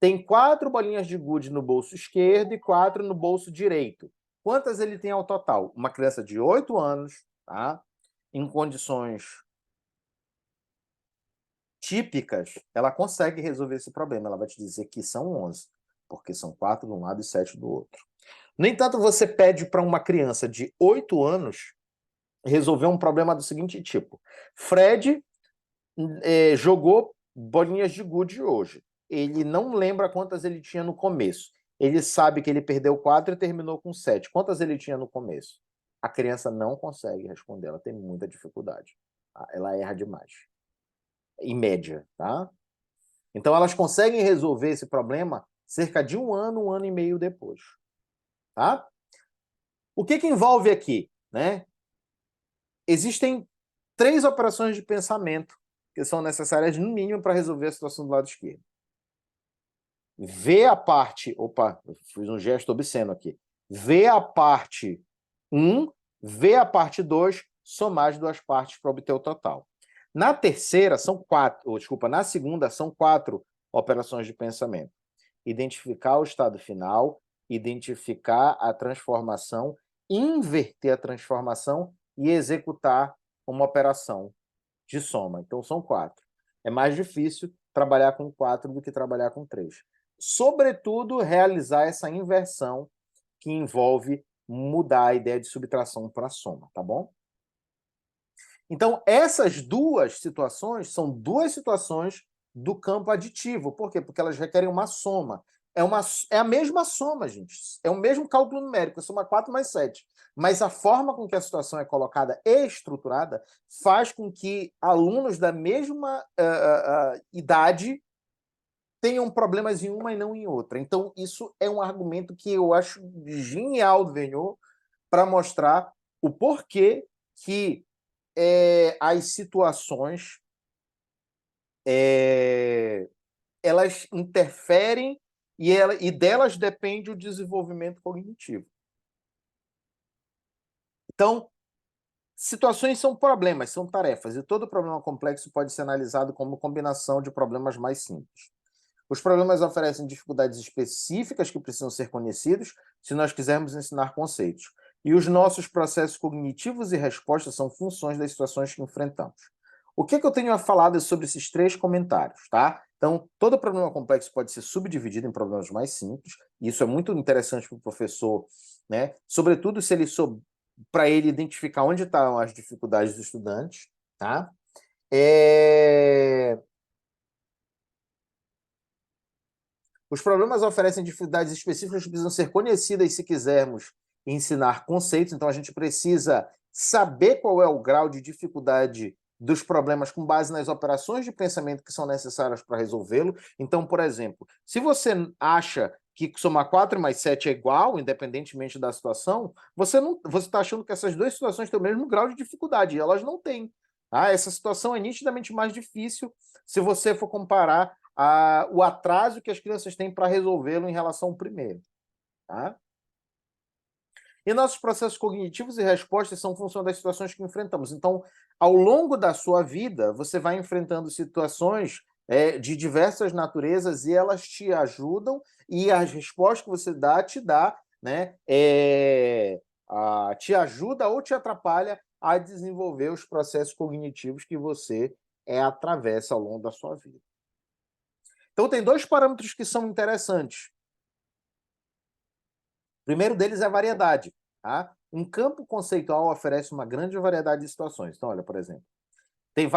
Tem 4 bolinhas de gude no bolso esquerdo e 4 no bolso direito. Quantas ele tem ao total? Uma criança de 8 anos, tá? Em condições típicas, ela consegue resolver esse problema. Ela vai te dizer que são 11, porque são 4 de um lado e 7 do outro. No entanto, você pede para uma criança de 8 anos resolver um problema do seguinte tipo. Fred jogou bolinhas de gude hoje. Ele não lembra quantas ele tinha no começo. Ele sabe que ele perdeu 4 e terminou com 7. Quantas ele tinha no começo? A criança não consegue responder, ela tem muita dificuldade. Tá? Ela erra demais. Em média, tá? Então, elas conseguem resolver esse problema cerca de um ano e meio depois. Tá? O que envolve aqui? Né? Existem 3 operações de pensamento que são necessárias, no mínimo, para resolver a situação do lado esquerdo. Vê a parte... Opa, eu fiz um gesto obsceno aqui. Vê a parte 1, vê a parte 2, somar as 2 partes para obter o total. Na terceira, são 4... Desculpa, na segunda, são 4 operações de pensamento. Identificar o estado final, identificar a transformação, inverter a transformação e executar uma operação de soma. Então, são 4. É mais difícil trabalhar com 4 do que trabalhar com 3. Sobretudo, realizar essa inversão que envolve mudar a ideia de subtração para soma, tá bom? Então, essas 2 situações são 2 situações do campo aditivo. Por quê? Porque elas requerem uma soma. É a mesma soma, gente. É o mesmo cálculo numérico, soma 4 mais 7. Mas a forma com que a situação é colocada e estruturada faz com que alunos da mesma idade tenham problemas em uma e não em outra. Então, isso é um argumento que eu acho genial do Vergniaud para mostrar o porquê que as situações elas interferem e delas depende o desenvolvimento cognitivo. Então, situações são problemas, são tarefas, e todo problema complexo pode ser analisado como combinação de problemas mais simples. Os problemas oferecem dificuldades específicas que precisam ser conhecidos se nós quisermos ensinar conceitos. E os nossos processos cognitivos e respostas são funções das situações que enfrentamos. O que eu tenho a falar sobre esses 3 comentários, tá? Então, todo problema complexo pode ser subdividido em problemas mais simples, e isso é muito interessante para o professor, né? Sobretudo se ele para ele identificar onde estão as dificuldades dos estudantes, tá? Os problemas oferecem dificuldades específicas que precisam ser conhecidas se quisermos ensinar conceitos, então a gente precisa saber qual é o grau de dificuldade dos problemas com base nas operações de pensamento que são necessárias para resolvê-lo. Então, por exemplo, se você acha que somar 4 mais 7 é igual, independentemente da situação, você está achando que essas 2 situações têm o mesmo grau de dificuldade, e elas não têm. Essa situação é nitidamente mais difícil se você for comparar o atraso que as crianças têm para resolvê-lo em relação ao primeiro. Tá? E nossos processos cognitivos e respostas são função das situações que enfrentamos. Então, ao longo da sua vida, você vai enfrentando situações de diversas naturezas e elas te ajudam, e as respostas que você dá te dá, né, te ajuda ou te atrapalha a desenvolver os processos cognitivos que você atravessa ao longo da sua vida. Então, tem 2 parâmetros que são interessantes. O primeiro deles é a variedade. Tá? Um campo conceitual oferece uma grande variedade de situações. Então, olha, por exemplo, tem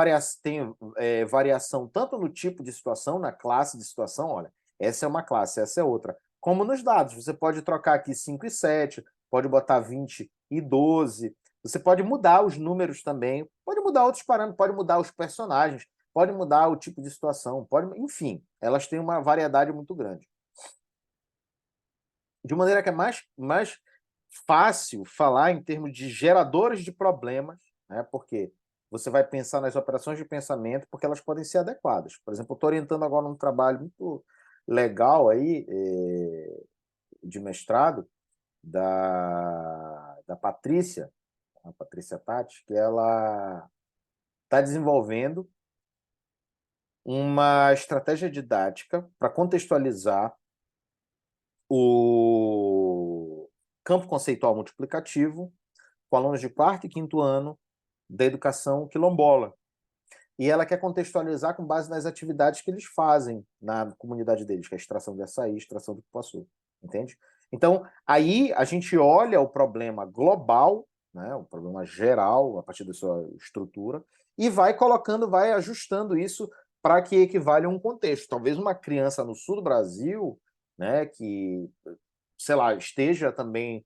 variação tanto no tipo de situação, na classe de situação, olha, essa é uma classe, essa é outra. Como nos dados, você pode trocar aqui 5 e 7, pode botar 20 e 12, você pode mudar os números também, pode mudar outros parâmetros, pode mudar os personagens, pode mudar o tipo de situação, enfim, elas têm uma variedade muito grande. De maneira que é mais fácil falar em termos de geradores de problemas, né? Porque você vai pensar nas operações de pensamento, porque elas podem ser adequadas. Por exemplo, eu estou orientando agora um trabalho muito legal aí, de mestrado, da Patrícia, a Patrícia Tati, que ela está desenvolvendo uma estratégia didática para contextualizar o campo conceitual multiplicativo com alunos de 4º e 5º ano da educação quilombola. E ela quer contextualizar com base nas atividades que eles fazem na comunidade deles, que é a extração de açaí, extração do cupuaçu, entende? Então, aí a gente olha o problema global, né, o problema geral, a partir da sua estrutura, e vai colocando, vai ajustando isso para que equivalha a um contexto. Talvez uma criança no sul do Brasil, né, que, sei lá, esteja também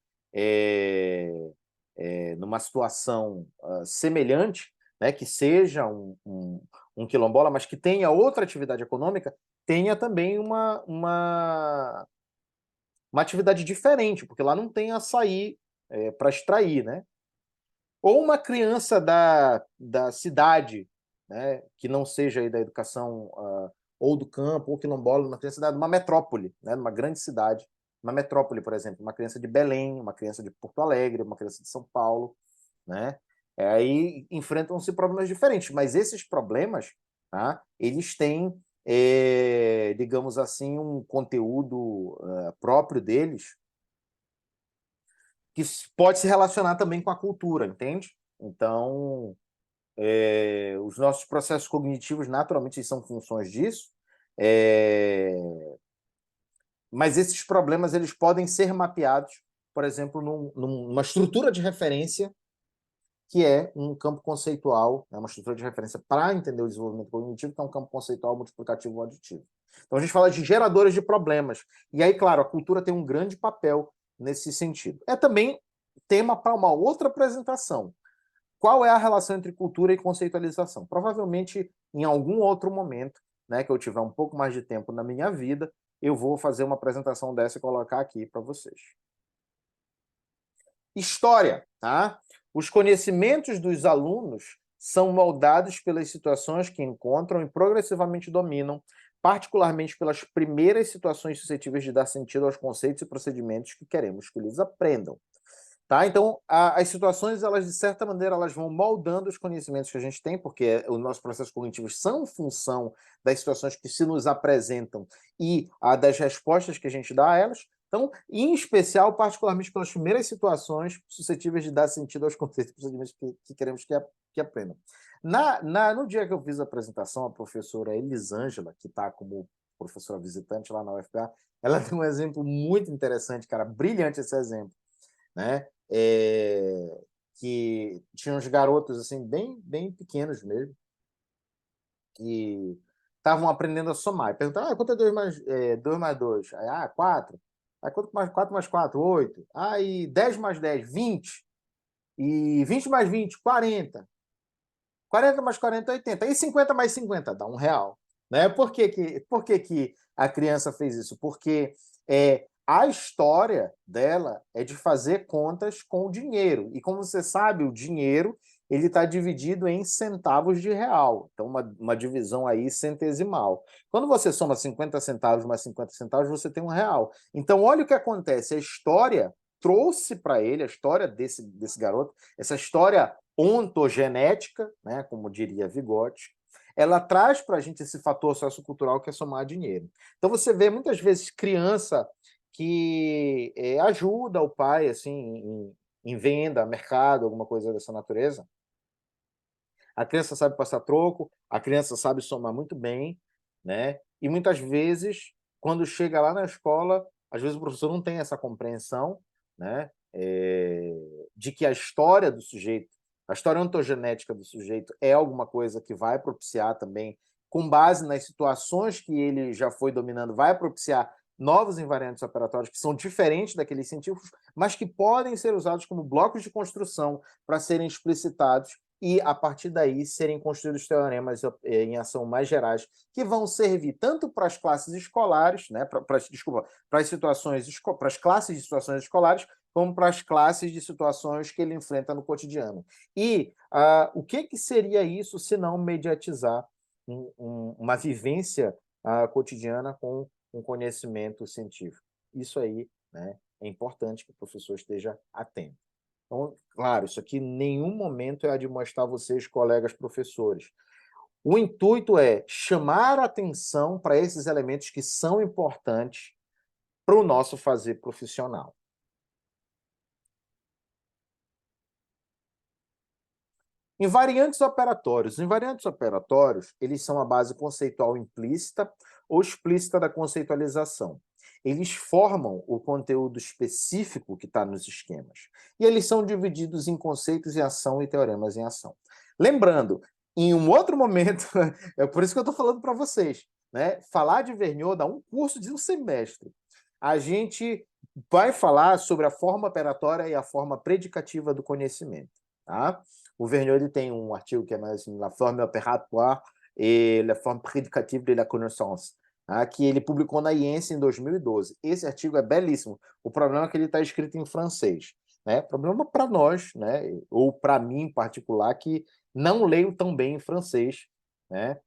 numa situação semelhante, né, que seja um quilombola, mas que tenha outra atividade econômica, tenha também uma atividade diferente, porque lá não tem açaí para extrair, né? Ou uma criança da cidade, né, que não seja aí da educação ou do campo, ou quilombola, uma criança de uma metrópole, né, numa grande cidade, uma metrópole, por exemplo, uma criança de Belém, uma criança de Porto Alegre, uma criança de São Paulo, né? Aí enfrentam-se problemas diferentes, mas esses problemas, tá, eles têm, digamos assim, um conteúdo próprio deles, que pode se relacionar também com a cultura, entende? Então, os nossos processos cognitivos, naturalmente, são funções disso, é, mas esses problemas eles podem ser mapeados, por exemplo, numa estrutura de referência, que é um campo conceitual, né, uma estrutura de referência para entender o desenvolvimento cognitivo, que é um campo conceitual multiplicativo aditivo. Então, a gente fala de geradores de problemas. E aí, claro, a cultura tem um grande papel nesse sentido. É também tema para uma outra apresentação. Qual é a relação entre cultura e conceitualização? Provavelmente, em algum outro momento, né, que eu tiver um pouco mais de tempo na minha vida, eu vou fazer uma apresentação dessa e colocar aqui para vocês. História, tá? Os conhecimentos dos alunos são moldados pelas situações que encontram e progressivamente dominam, particularmente pelas primeiras situações suscetíveis de dar sentido aos conceitos e procedimentos que queremos que eles aprendam. Tá? Então, as situações, elas de certa maneira, elas vão moldando os conhecimentos que a gente tem, porque os nossos processos cognitivos são função das situações que se nos apresentam e das respostas que a gente dá a elas. Então, em especial, particularmente pelas primeiras situações suscetíveis de dar sentido aos conceitos e procedimentos que queremos que aprendam. No dia que eu fiz a apresentação, a professora Elisângela, que está como professora visitante lá na UFPA, ela deu um exemplo muito interessante, cara, brilhante esse exemplo, né? Que tinha uns garotos assim bem pequenos mesmo, que estavam aprendendo a somar. E perguntaram, quanto é 2 mais 2? Aí, 4. Aí, quanto mais 4 mais 4? 8. Aí, 10 mais 10, 20. E 20 mais 20, 40. 40 mais 40, 80. E 50 mais 50, dá R$1. Né? Por que a criança fez isso? Porque a história dela é de fazer contas com o dinheiro. E como você sabe, o dinheiro ele está dividido em centavos de real. Então, uma divisão aí centesimal. Quando você soma 50 centavos mais 50 centavos, você tem R$1. Então, olha o que acontece. A história trouxe para ele, a história desse garoto, essa história ontogenética, né, como diria Vygotsky, ela traz para a gente esse fator sociocultural que é somar dinheiro. Então você vê muitas vezes criança que ajuda o pai assim em venda, mercado, alguma coisa dessa natureza. A criança sabe passar troco, a criança sabe somar muito bem, né? E muitas vezes, quando chega lá na escola, às vezes o professor não tem essa compreensão, né? De que a história do sujeito, a história ontogenética do sujeito é alguma coisa que vai propiciar também, com base nas situações que ele já foi dominando, vai propiciar novos invariantes operatórios que são diferentes daqueles científicos, mas que podem ser usados como blocos de construção para serem explicitados e, a partir daí, serem construídos teoremas em ação mais gerais, que vão servir tanto para as classes escolares, né, para as classes de situações escolares, como para as classes de situações que ele enfrenta no cotidiano. E o que seria isso se não mediatizar uma vivência cotidiana com um conhecimento científico? Isso aí, né, é importante que o professor esteja atento. Então, claro, isso aqui em nenhum momento é admoestar vocês, colegas professores. O intuito é chamar a atenção para esses elementos que são importantes para o nosso fazer profissional. Invariantes operatórios. Invariantes operatórios, eles são a base conceitual implícita ou explícita da conceitualização. Eles formam o conteúdo específico que está nos esquemas. E eles são divididos em conceitos em ação e teoremas em ação. Lembrando, em um outro momento, é por isso que eu estou falando para vocês, né? Falar de Vergniaud dá um curso de um semestre. A gente vai falar sobre a forma operatória e a forma predicativa do conhecimento. Tá? O Vergniaud tem um artigo que é mais assim, La forme opératoire, et la forme prédicative de la connaissance, que ele publicou na IENS em 2012. Esse artigo é belíssimo. O problema é que ele está escrito em francês. Né? Problema para nós, né? Ou para mim em particular, que não leio tão bem em francês, né?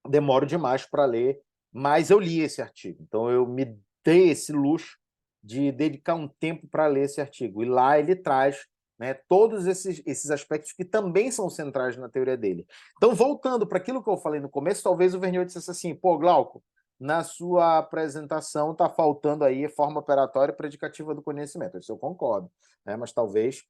Demoro demais para ler, mas eu li esse artigo. Então, eu me dei esse luxo de dedicar um tempo para ler esse artigo. E lá ele traz, né, todos esses aspectos que também são centrais na teoria dele. Então, voltando para aquilo que eu falei no começo, talvez o Vergniaud dissesse assim, pô, Glauco, na sua apresentação está faltando aí forma operatória e predicativa do conhecimento. Isso eu concordo, né? Mas talvez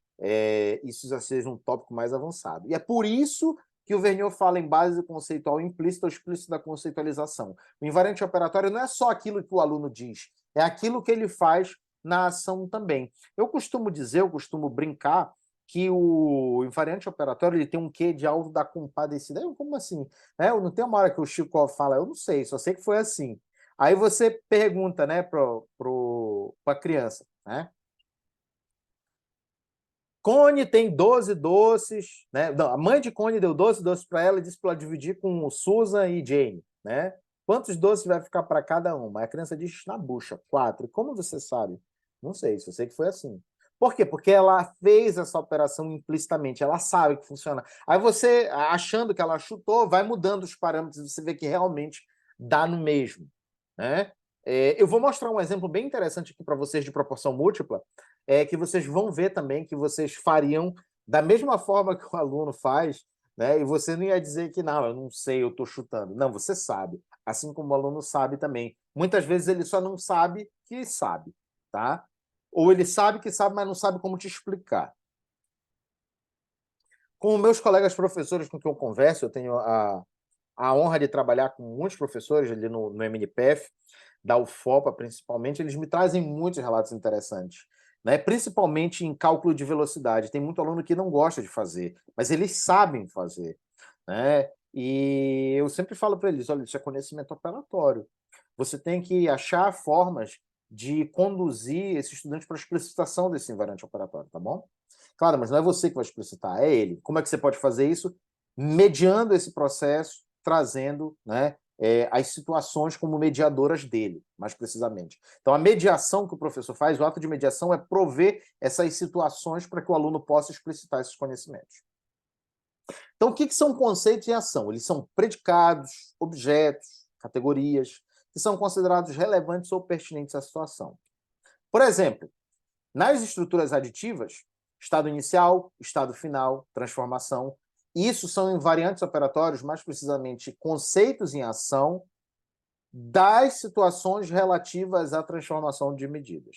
isso já seja um tópico mais avançado. E é por isso que o Vergniaud fala em base conceitual implícita ou explícita da conceitualização. O invariante operatório não é só aquilo que o aluno diz, é aquilo que ele faz na ação também. Eu costumo brincar que o invariante operatório ele tem um quê de alvo da compadecida. Como assim? Não tem uma hora que o Chico fala, eu não sei, só sei que foi assim. Aí você pergunta, né, para a criança, né? Cone tem 12 doces, né? Não, a mãe de Cone deu 12 doces para ela e disse para ela dividir com Susan e Jane, né? Quantos doces vai ficar para cada uma? A criança diz na bucha, 4. E como você sabe? Não sei, só sei que foi assim. Por quê? Porque ela fez essa operação implicitamente, ela sabe que funciona. Aí você, achando que ela chutou, vai mudando os parâmetros, você vê que realmente dá no mesmo, né? Eu vou mostrar um exemplo bem interessante aqui para vocês de proporção múltipla, que vocês vão ver também que vocês fariam da mesma forma que o aluno faz, né? E você não ia dizer que não, eu não sei, eu estou chutando. Não, você sabe. Assim como o aluno sabe também. Muitas vezes ele só não sabe que sabe, tá? Ou ele sabe que sabe, mas não sabe como te explicar. Com meus colegas professores com quem eu converso, eu tenho a honra de trabalhar com muitos professores ali no MNPF, da UFOPA principalmente, eles me trazem muitos relatos interessantes, né? Principalmente em cálculo de velocidade. Tem muito aluno que não gosta de fazer, mas eles sabem fazer, né? E eu sempre falo para eles, olha, isso é conhecimento operatório. Você tem que achar formas de conduzir esse estudante para a explicitação desse invariante operatório, tá bom? Claro, mas não é você que vai explicitar, é ele. Como é que você pode fazer isso? Mediando esse processo, trazendo, né, as situações como mediadoras dele, mais precisamente. Então, a mediação que o professor faz, o ato de mediação é prover essas situações para que o aluno possa explicitar esses conhecimentos. Então, o que são conceitos em ação? Eles são predicados, objetos, categorias, que são considerados relevantes ou pertinentes à situação. Por exemplo, nas estruturas aditivas, estado inicial, estado final, transformação, isso são invariantes operatórios, mais precisamente conceitos em ação das situações relativas à transformação de medidas.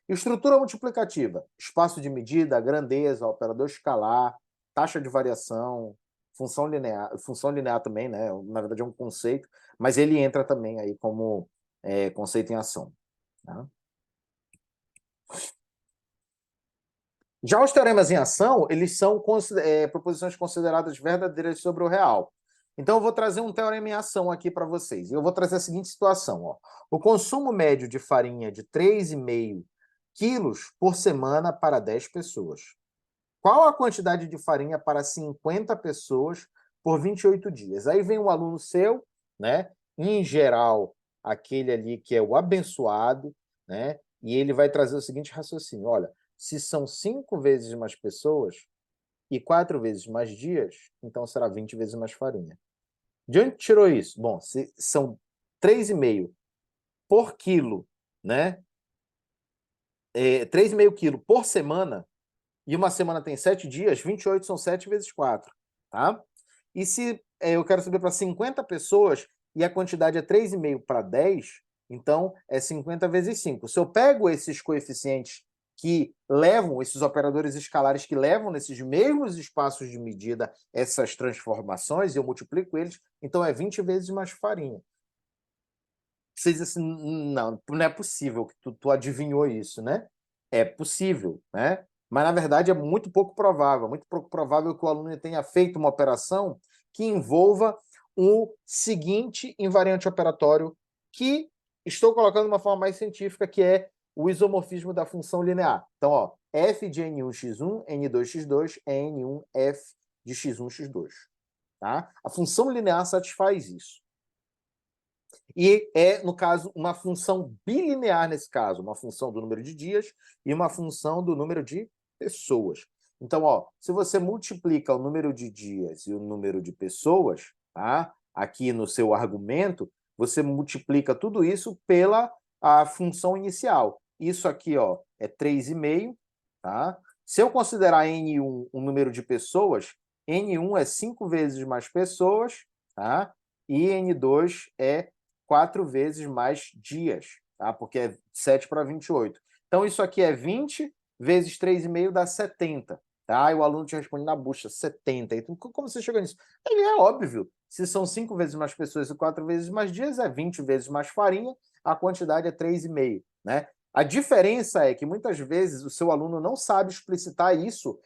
Estrutura multiplicativa, espaço de medida, grandeza, operador escalar, taxa de variação, função linear também, né? Na verdade é um conceito, mas ele entra também aí como conceito em ação. Tá? Já os teoremas em ação, eles são proposições consideradas verdadeiras sobre o real. Então, eu vou trazer um teorema em ação aqui para vocês. Eu vou trazer a seguinte situação. Ó. O consumo médio de farinha de 3,5 quilos por semana para 10 pessoas. Qual a quantidade de farinha para 50 pessoas por 28 dias? Aí vem um aluno seu, né? Em geral, aquele ali que é o abençoado, né? E ele vai trazer o seguinte raciocínio. Olha, se são 5 vezes mais pessoas e 4 vezes mais dias, então será 20 vezes mais farinha. De onde tirou isso? Bom, se são 3,5 por quilo, né? 3,5 quilo por semana, e uma semana tem 7 dias, 28 são 7 vezes 4, tá? E se eu quero saber para 50 pessoas e a quantidade é 3,5 para 10, então é 50 vezes 5. Se eu pego esses coeficientes que levam, esses operadores escalares que levam nesses mesmos espaços de medida essas transformações, e eu multiplico eles, então é 20 vezes mais farinha. Você diz assim, não é possível que tu adivinhou isso, né? É possível, né? Mas, na verdade, é muito pouco provável que o aluno tenha feito uma operação que envolva o seguinte invariante operatório, que estou colocando de uma forma mais científica, que é o isomorfismo da função linear. Então, ó, f de n1x1, n2x2 é n1f de x1, x2. tá? A função linear satisfaz isso. E é, no caso, uma função bilinear nesse caso, uma função do número de dias e uma função do número de pessoas. Então, ó, se você multiplica o número de dias e o número de pessoas, tá? Aqui no seu argumento, você multiplica tudo isso pela a função inicial. Isso aqui, ó, é 3,5, tá? Se eu considerar N1 um número de pessoas, N1 é 5 vezes mais pessoas, tá? E N2 é 4 vezes mais dias, tá? Porque é 7 para 28. Então, isso aqui é 20 vezes 3,5 dá 70. Tá? E o aluno te responde na bucha, 70. Então, como você chegou nisso? Ele é óbvio. Se são 5 vezes mais pessoas e 4 vezes mais dias, é 20 vezes mais farinha, a quantidade é 3,5. Né? A diferença é que muitas vezes o seu aluno não sabe explicitar isso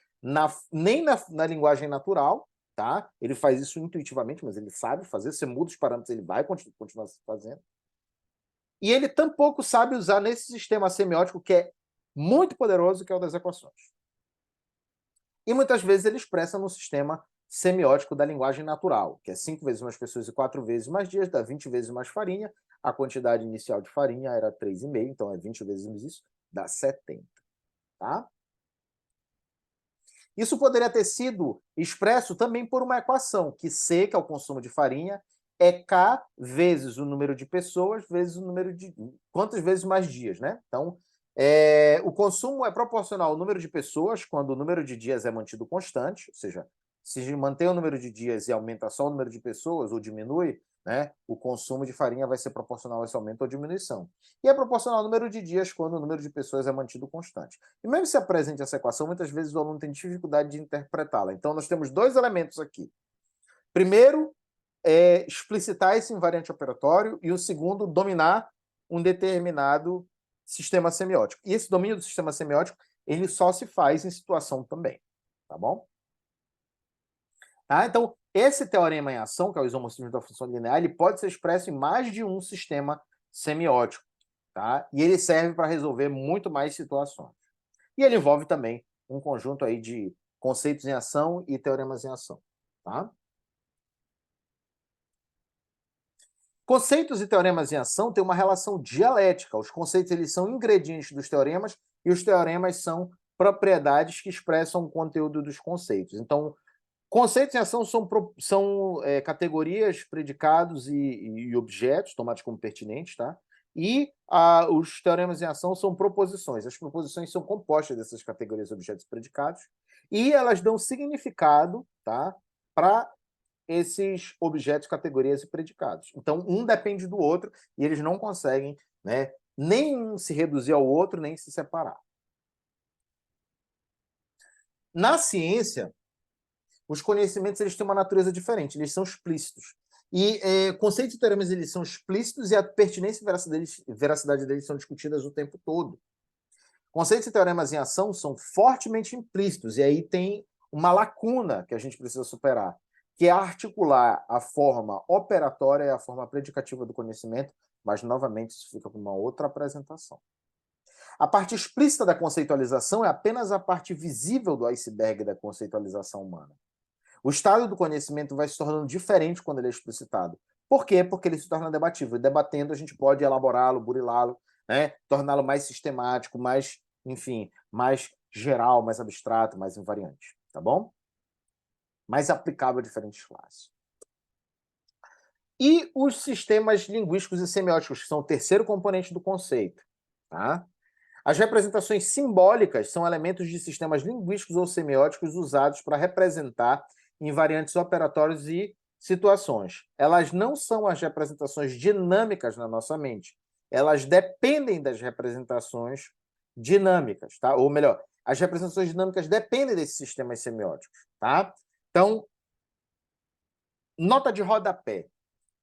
nem na linguagem natural, tá? Ele faz isso intuitivamente, mas ele sabe fazer. Você muda os parâmetros, ele vai continuar fazendo. E ele tampouco sabe usar nesse sistema semiótico que é muito poderoso, que é o das equações. E muitas vezes ele expressa no sistema semiótico da linguagem natural, que é 5 vezes mais pessoas e 4 vezes mais dias, dá 20 vezes mais farinha. A quantidade inicial de farinha era 3,5, então é 20 vezes isso, dá 70. Tá? Isso poderia ter sido expresso também por uma equação, que C, que é o consumo de farinha, é K vezes o número de pessoas vezes o número de... quantas vezes mais dias, né? Então, o consumo é proporcional ao número de pessoas quando o número de dias é mantido constante, ou seja, se mantém o número de dias e aumenta só o número de pessoas ou diminui, né, o consumo de farinha vai ser proporcional a esse aumento ou diminuição. E é proporcional ao número de dias quando o número de pessoas é mantido constante. E mesmo se apresente essa equação, muitas vezes o aluno tem dificuldade de interpretá-la. Então, nós temos dois elementos aqui. Primeiro, explicitar esse invariante operatório, e o segundo, dominar um determinado sistema semiótico. E esse domínio do sistema semiótico, ele só se faz em situação também. Tá bom? Tá? Então, esse teorema em ação, que é o isomorfismo da função linear, ele pode ser expresso em mais de um sistema semiótico. Tá? E ele serve para resolver muito mais situações. E ele envolve também um conjunto aí de conceitos em ação e teoremas em ação. Tá? Conceitos e teoremas em ação têm uma relação dialética. Os conceitos eles são ingredientes dos teoremas e os teoremas são propriedades que expressam o conteúdo dos conceitos. Então, conceitos em ação são categorias, predicados e objetos tomados como pertinentes, tá? E os teoremas em ação são proposições. As proposições são compostas dessas categorias, objetos e predicados, e elas dão significado, tá, para esses objetos, categorias e predicados. Então, um depende do outro e eles não conseguem, né, nem se reduzir ao outro, nem se separar. Na ciência, os conhecimentos eles têm uma natureza diferente, eles são explícitos. E conceitos e teoremas eles são explícitos e a pertinência e veracidade deles são discutidas o tempo todo. Conceitos e teoremas em ação são fortemente implícitos, e aí tem uma lacuna que a gente precisa superar, que é articular a forma operatória e a forma predicativa do conhecimento, mas, novamente, isso fica para uma outra apresentação. A parte explícita da conceitualização é apenas a parte visível do iceberg da conceitualização humana. O estado do conhecimento vai se tornando diferente quando ele é explicitado. Por quê? Porque ele se torna debatível. E debatendo, a gente pode elaborá-lo, burilá-lo, né? Torná-lo mais sistemático, mais, enfim, mais geral, mais abstrato, mais invariante. Tá bom? Mais aplicável a diferentes classes. E os sistemas linguísticos e semióticos, que são o terceiro componente do conceito. Tá? As representações simbólicas são elementos de sistemas linguísticos ou semióticos usados para representar invariantes operatórios e situações. Elas não são as representações dinâmicas na nossa mente. Elas dependem das representações dinâmicas, tá? Ou melhor, as representações dinâmicas dependem desses sistemas semióticos, tá? Então, nota de rodapé.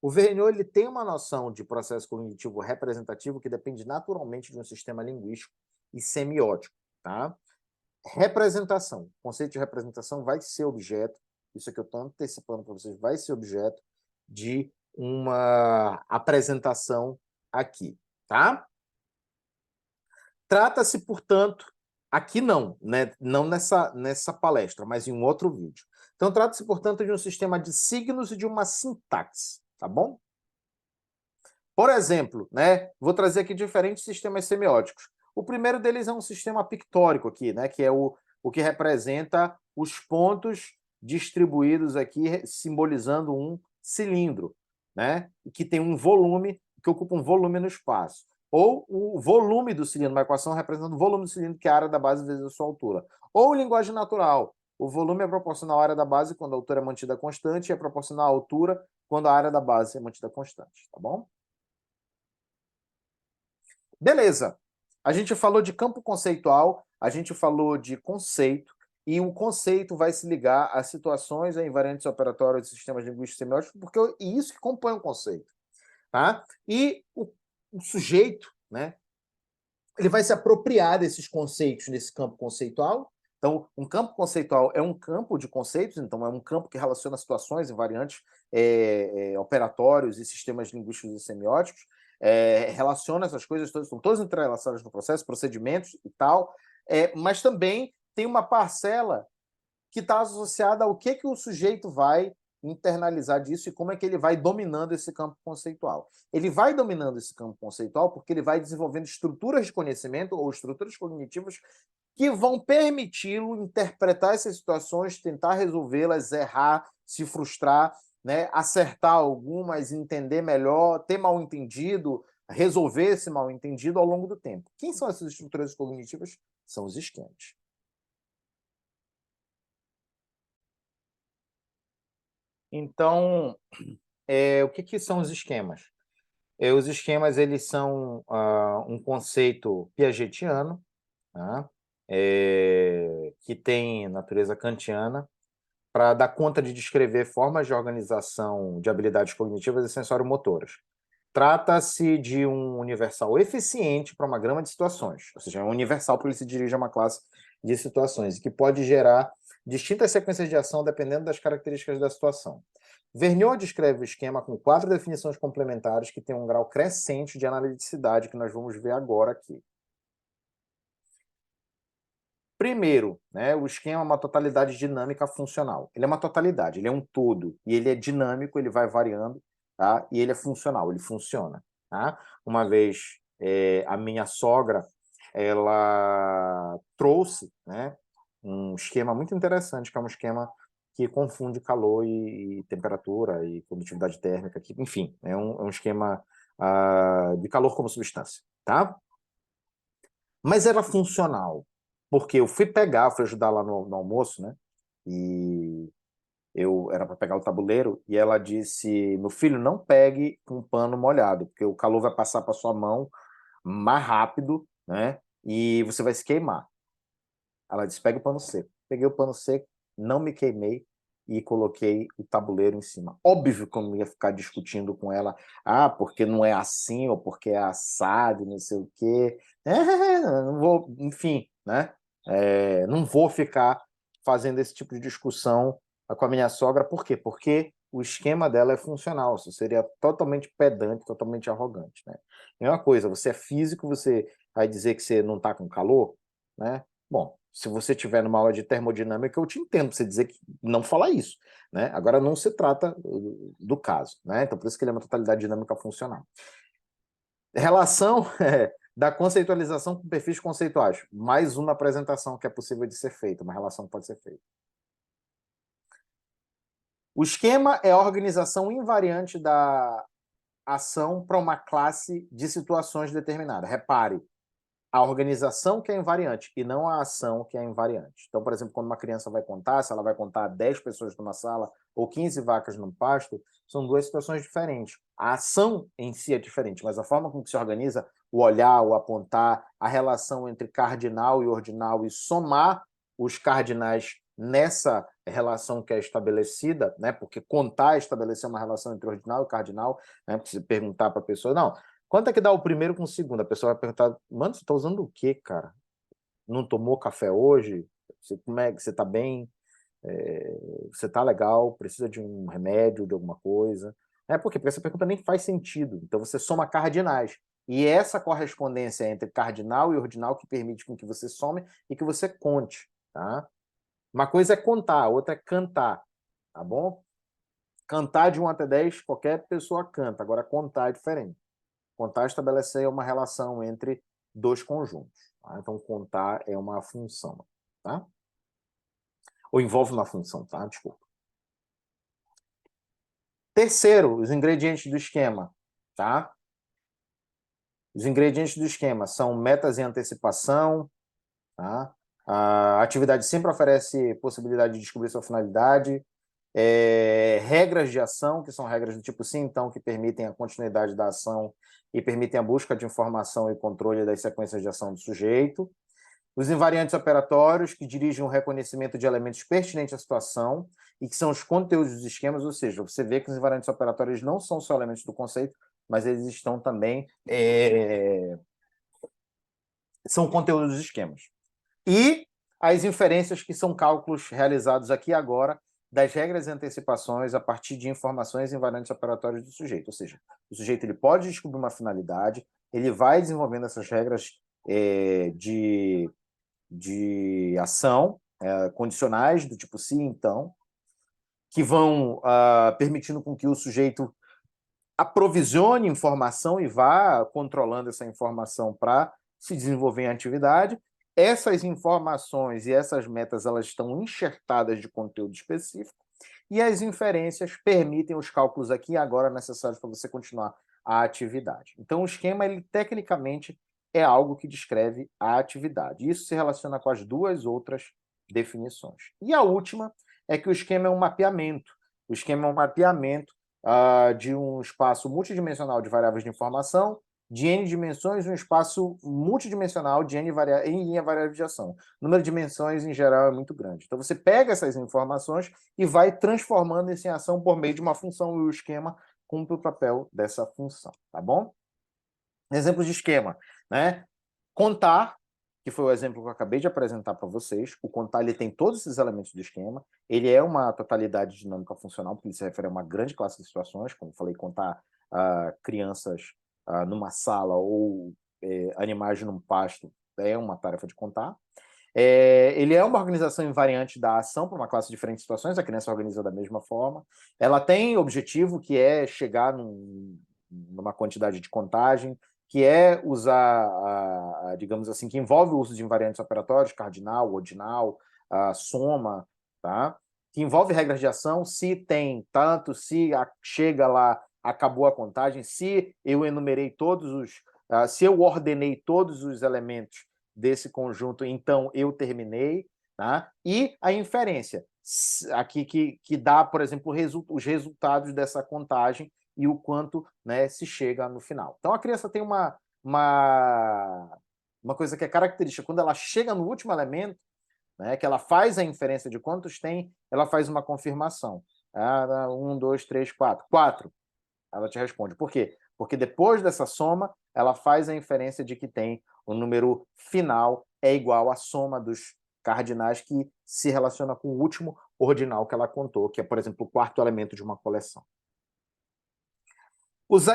O Vergniaud ele tem uma noção de processo cognitivo representativo que depende naturalmente de um sistema linguístico e semiótico. Tá? Representação. O conceito de representação vai ser objeto, isso aqui eu estou antecipando para vocês, vai ser objeto de uma apresentação aqui. Tá? Trata-se, portanto, Aqui não, né? Não nessa palestra, mas em um outro vídeo. Então, trata-se, portanto, de um sistema de signos e de uma sintaxe, tá bom? Por exemplo, né? Vou trazer aqui diferentes sistemas semióticos. O primeiro deles é um sistema pictórico aqui, né? Que é o que representa os pontos distribuídos aqui, simbolizando um cilindro, né? Que tem um volume, que ocupa um volume no espaço. Ou o volume do cilindro, uma equação representando o volume do cilindro, que é a área da base vezes a sua altura. Ou linguagem natural. O volume é proporcional à área da base quando a altura é mantida constante e é proporcional à altura quando a área da base é mantida constante, tá bom? Beleza. A gente falou de campo conceitual, a gente falou de conceito, e o conceito vai se ligar às situações, a invariantes operatórias de sistemas linguísticos semióticos, porque é isso que compõe o conceito. Tá? E o sujeito, né, ele vai se apropriar desses conceitos nesse campo conceitual. Então, um campo conceitual é um campo de conceitos, então é um campo que relaciona situações invariantes operatórios e sistemas linguísticos e semióticos, relaciona essas coisas todas, estão todas entrelaçadas no processo, procedimentos e tal, mas também tem uma parcela que está associada ao que o sujeito vai internalizar disso e como é que ele vai dominando esse campo conceitual. Ele vai dominando esse campo conceitual porque ele vai desenvolvendo estruturas de conhecimento ou estruturas cognitivas que vão permiti-lo interpretar essas situações, tentar resolvê-las, errar, se frustrar, né, acertar algumas, entender melhor, ter mal entendido, resolver esse mal entendido ao longo do tempo. Quem são essas estruturas cognitivas? São os esquemas. Então, o que são os esquemas? Os esquemas eles são um conceito piagetiano, tá? Que tem natureza kantiana, para dar conta de descrever formas de organização de habilidades cognitivas e sensório-motoras. Trata-se de um universal eficiente para uma gama de situações, ou seja, é um universal porque ele se dirige a uma classe de situações, e que pode gerar distintas sequências de ação dependendo das características da situação. Vergniaud descreve o esquema com 4 definições complementares que têm um grau crescente de analiticidade, que nós vamos ver agora aqui. Primeiro, né, o esquema é uma totalidade dinâmica funcional. Ele é uma totalidade, ele é um todo, e ele é dinâmico, ele vai variando, tá? E ele é funcional, ele funciona. Tá? Uma vez a minha sogra, ela trouxe, né, um esquema muito interessante, que é um esquema que confunde calor e temperatura e condutividade térmica, que, enfim, é um esquema de calor como substância. Tá? Mas era funcional, porque eu fui ajudar lá no almoço, né? E eu era para pegar o tabuleiro e ela disse: meu filho, não pegue com pano molhado, porque o calor vai passar para sua mão mais rápido, né? E você vai se queimar. Ela disse: pega o pano seco. Peguei o pano seco, não me queimei e coloquei o tabuleiro em cima. Óbvio que eu não ia ficar discutindo com ela, porque não é assim, ou porque é assado, não sei o quê. Não vou, enfim, né? Não vou ficar fazendo esse tipo de discussão com a minha sogra. Por quê? Porque o esquema dela é funcional. Isso seria totalmente pedante, totalmente arrogante, né? É uma coisa, você é físico, você vai dizer que você não está com calor, né? Bom, se você tiver numa aula de termodinâmica, eu te entendo você dizer que não falar isso, né? Agora não se trata do caso, né? Então por isso que ele é uma totalidade dinâmica funcional. Relação da conceitualização com perfis conceituais. Mais uma apresentação que é possível de ser feita, uma relação que pode ser feita. O esquema é a organização invariante da ação para uma classe de situações determinada. Repare, a organização que é invariante e não a ação que é invariante. Então, por exemplo, quando uma criança vai contar, se ela vai contar 10 pessoas numa sala ou 15 vacas num pasto, são duas situações diferentes. A ação em si é diferente, mas a forma como se organiza, o olhar, o apontar, a relação entre cardinal e ordinal e somar os cardinais nessa relação que é estabelecida, né? Porque contar é estabelecer uma relação entre ordinal e cardinal, né? Porque se perguntar para a pessoa, não, quanto é que dá o primeiro com o segundo? A pessoa vai perguntar, mano, você tá usando o quê, cara? Não tomou café hoje? Como é que você tá bem? Você tá legal? Precisa de um remédio, de alguma coisa? Por quê? Porque essa pergunta nem faz sentido. Então você soma cardinais. E essa correspondência entre cardinal e ordinal que permite com que você some e que você conte, tá? Uma coisa é contar, a outra é cantar, tá bom? Cantar de 1 até 10, qualquer pessoa canta. Agora, contar é diferente. Contar é estabelecer uma relação entre dois conjuntos. Tá? Então, contar é uma função, tá? Ou envolve uma função, tá? Desculpa. Terceiro, os ingredientes do esquema, tá? Os ingredientes do esquema são metas em antecipação, tá? A atividade sempre oferece possibilidade de descobrir sua finalidade, regras de ação, que são regras do tipo sim, então, que permitem a continuidade da ação e permitem a busca de informação e controle das sequências de ação do sujeito. Os invariantes operatórios, que dirigem o reconhecimento de elementos pertinentes à situação e que são os conteúdos dos esquemas, ou seja, você vê que os invariantes operatórios não são só elementos do conceito, mas eles estão também... são conteúdos dos esquemas. E as inferências, que são cálculos realizados aqui agora das regras e antecipações a partir de informações invariantes operatórias do sujeito. Ou seja, o sujeito ele pode descobrir uma finalidade, ele vai desenvolvendo essas regras de ação, condicionais, do tipo sim, então, que vão permitindo com que o sujeito aprovisione informação e vá controlando essa informação para se desenvolver em atividade. Essas informações e essas metas elas estão enxertadas de conteúdo específico e as inferências permitem os cálculos aqui e agora necessários para você continuar a atividade. Então, o esquema, ele tecnicamente é algo que descreve a atividade. Isso se relaciona com as duas outras definições. E a última é que o esquema é um mapeamento. O esquema é um mapeamento de um espaço multidimensional de variáveis de informação, de n dimensões, um espaço multidimensional de n em linha variável de ação. O número de dimensões, em geral, é muito grande. Então, você pega essas informações e vai transformando isso em ação por meio de uma função, e o esquema cumpre o papel dessa função, tá bom? Exemplos de esquema, né? Contar, que foi o exemplo que eu acabei de apresentar para vocês. O contar, ele tem todos esses elementos do esquema. Ele é uma totalidade dinâmica funcional, porque ele se refere a uma grande classe de situações, como falei, contar crianças numa sala ou animais num pasto é uma tarefa de contar. Ele é uma organização invariante da ação para uma classe de diferentes situações, a criança organiza da mesma forma. Ela tem objetivo, que é chegar numa quantidade de contagem, que é usar, digamos assim, que envolve o uso de invariantes operatórios, cardinal, ordinal, soma, tá? Que envolve regras de ação, se tem tanto, se chega lá, acabou a contagem, se eu enumerei todos os... se eu ordenei todos os elementos desse conjunto, então eu terminei, tá? E a inferência, aqui que dá, por exemplo, os resultados dessa contagem e o quanto, né, se chega no final. Então, a criança tem uma coisa que é característica. Quando ela chega no último elemento, né, que ela faz a inferência de quantos tem, ela faz uma confirmação. 1, 2, 3, 4. 4. Ela te responde. Por quê? Porque depois dessa soma, ela faz a inferência de que tem o número final é igual à soma dos cardinais, que se relaciona com o último ordinal que ela contou, que é, por exemplo, o quarto elemento de uma coleção.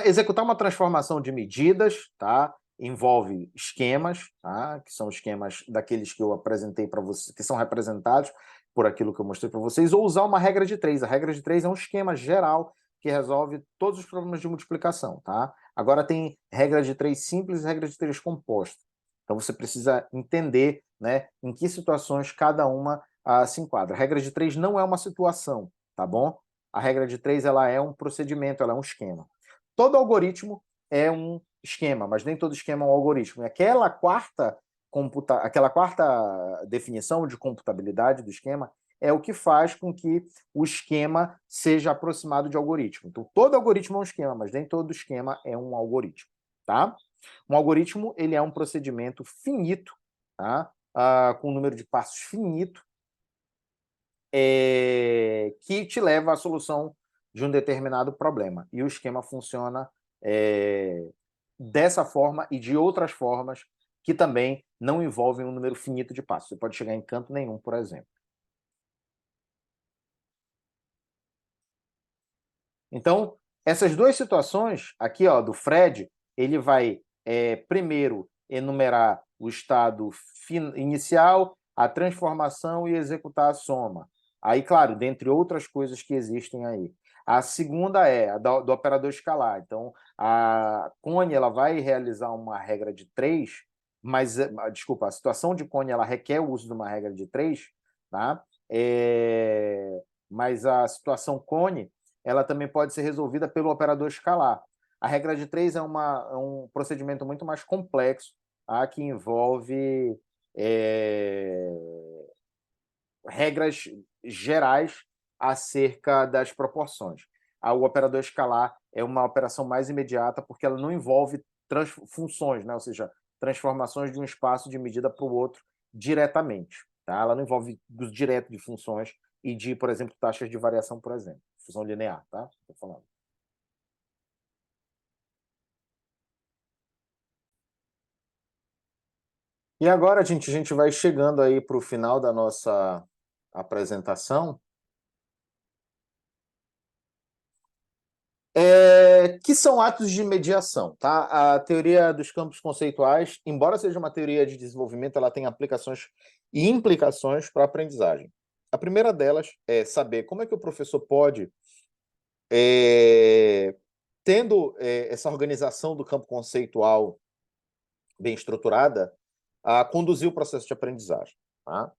Executar uma transformação de medidas, tá? Envolve esquemas, tá? Que são esquemas daqueles que eu apresentei para vocês, que são representados por aquilo que eu mostrei para vocês, ou usar uma regra de 3. A regra de 3 é um esquema geral que resolve todos os problemas de multiplicação, tá? Agora tem regra de 3 simples e regra de 3 composta. Então você precisa entender, né, em que situações cada uma se enquadra. A regra de 3 não é uma situação, tá bom? A regra de 3 ela é um procedimento, ela é um esquema. Todo algoritmo é um esquema, mas nem todo esquema é um algoritmo. E aquela quarta definição de computabilidade do esquema é o que faz com que o esquema seja aproximado de algoritmo. Então, todo algoritmo é um esquema, mas nem todo esquema é um algoritmo, tá? Um algoritmo, ele é um procedimento finito, tá? Com um número de passos finito, que te leva à solução de um determinado problema. E o esquema funciona dessa forma e de outras formas que também não envolvem um número finito de passos. Você pode chegar em canto nenhum, por exemplo. Então, essas duas situações, aqui, ó, do Fred, ele vai primeiro, enumerar o estado inicial, a transformação e executar a soma. Aí, claro, dentre outras coisas que existem aí. A segunda é a do operador escalar. Então, a Conne ela vai realizar uma regra de 3, mas, desculpa, a situação de Conne ela requer o uso de uma regra de 3, tá? Mas a situação Conne ela também pode ser resolvida pelo operador escalar. A regra de 3 é um procedimento muito mais complexo, tá? Que envolve regras gerais acerca das proporções. O operador escalar é uma operação mais imediata porque ela não envolve funções, né? Ou seja, transformações de um espaço de medida para o outro diretamente. Tá? Ela não envolve uso direto de funções e de, por exemplo, taxas de variação, por exemplo. Função linear, tá? Estou falando. E agora, gente, a gente vai chegando aí para o final da nossa apresentação. Que são atos de mediação, tá? A teoria dos campos conceituais, embora seja uma teoria de desenvolvimento, ela tem aplicações e implicações para a aprendizagem. A primeira delas é saber como é que o professor pode, tendo essa organização do campo conceitual bem estruturada, a conduzir o processo de aprendizagem, tá?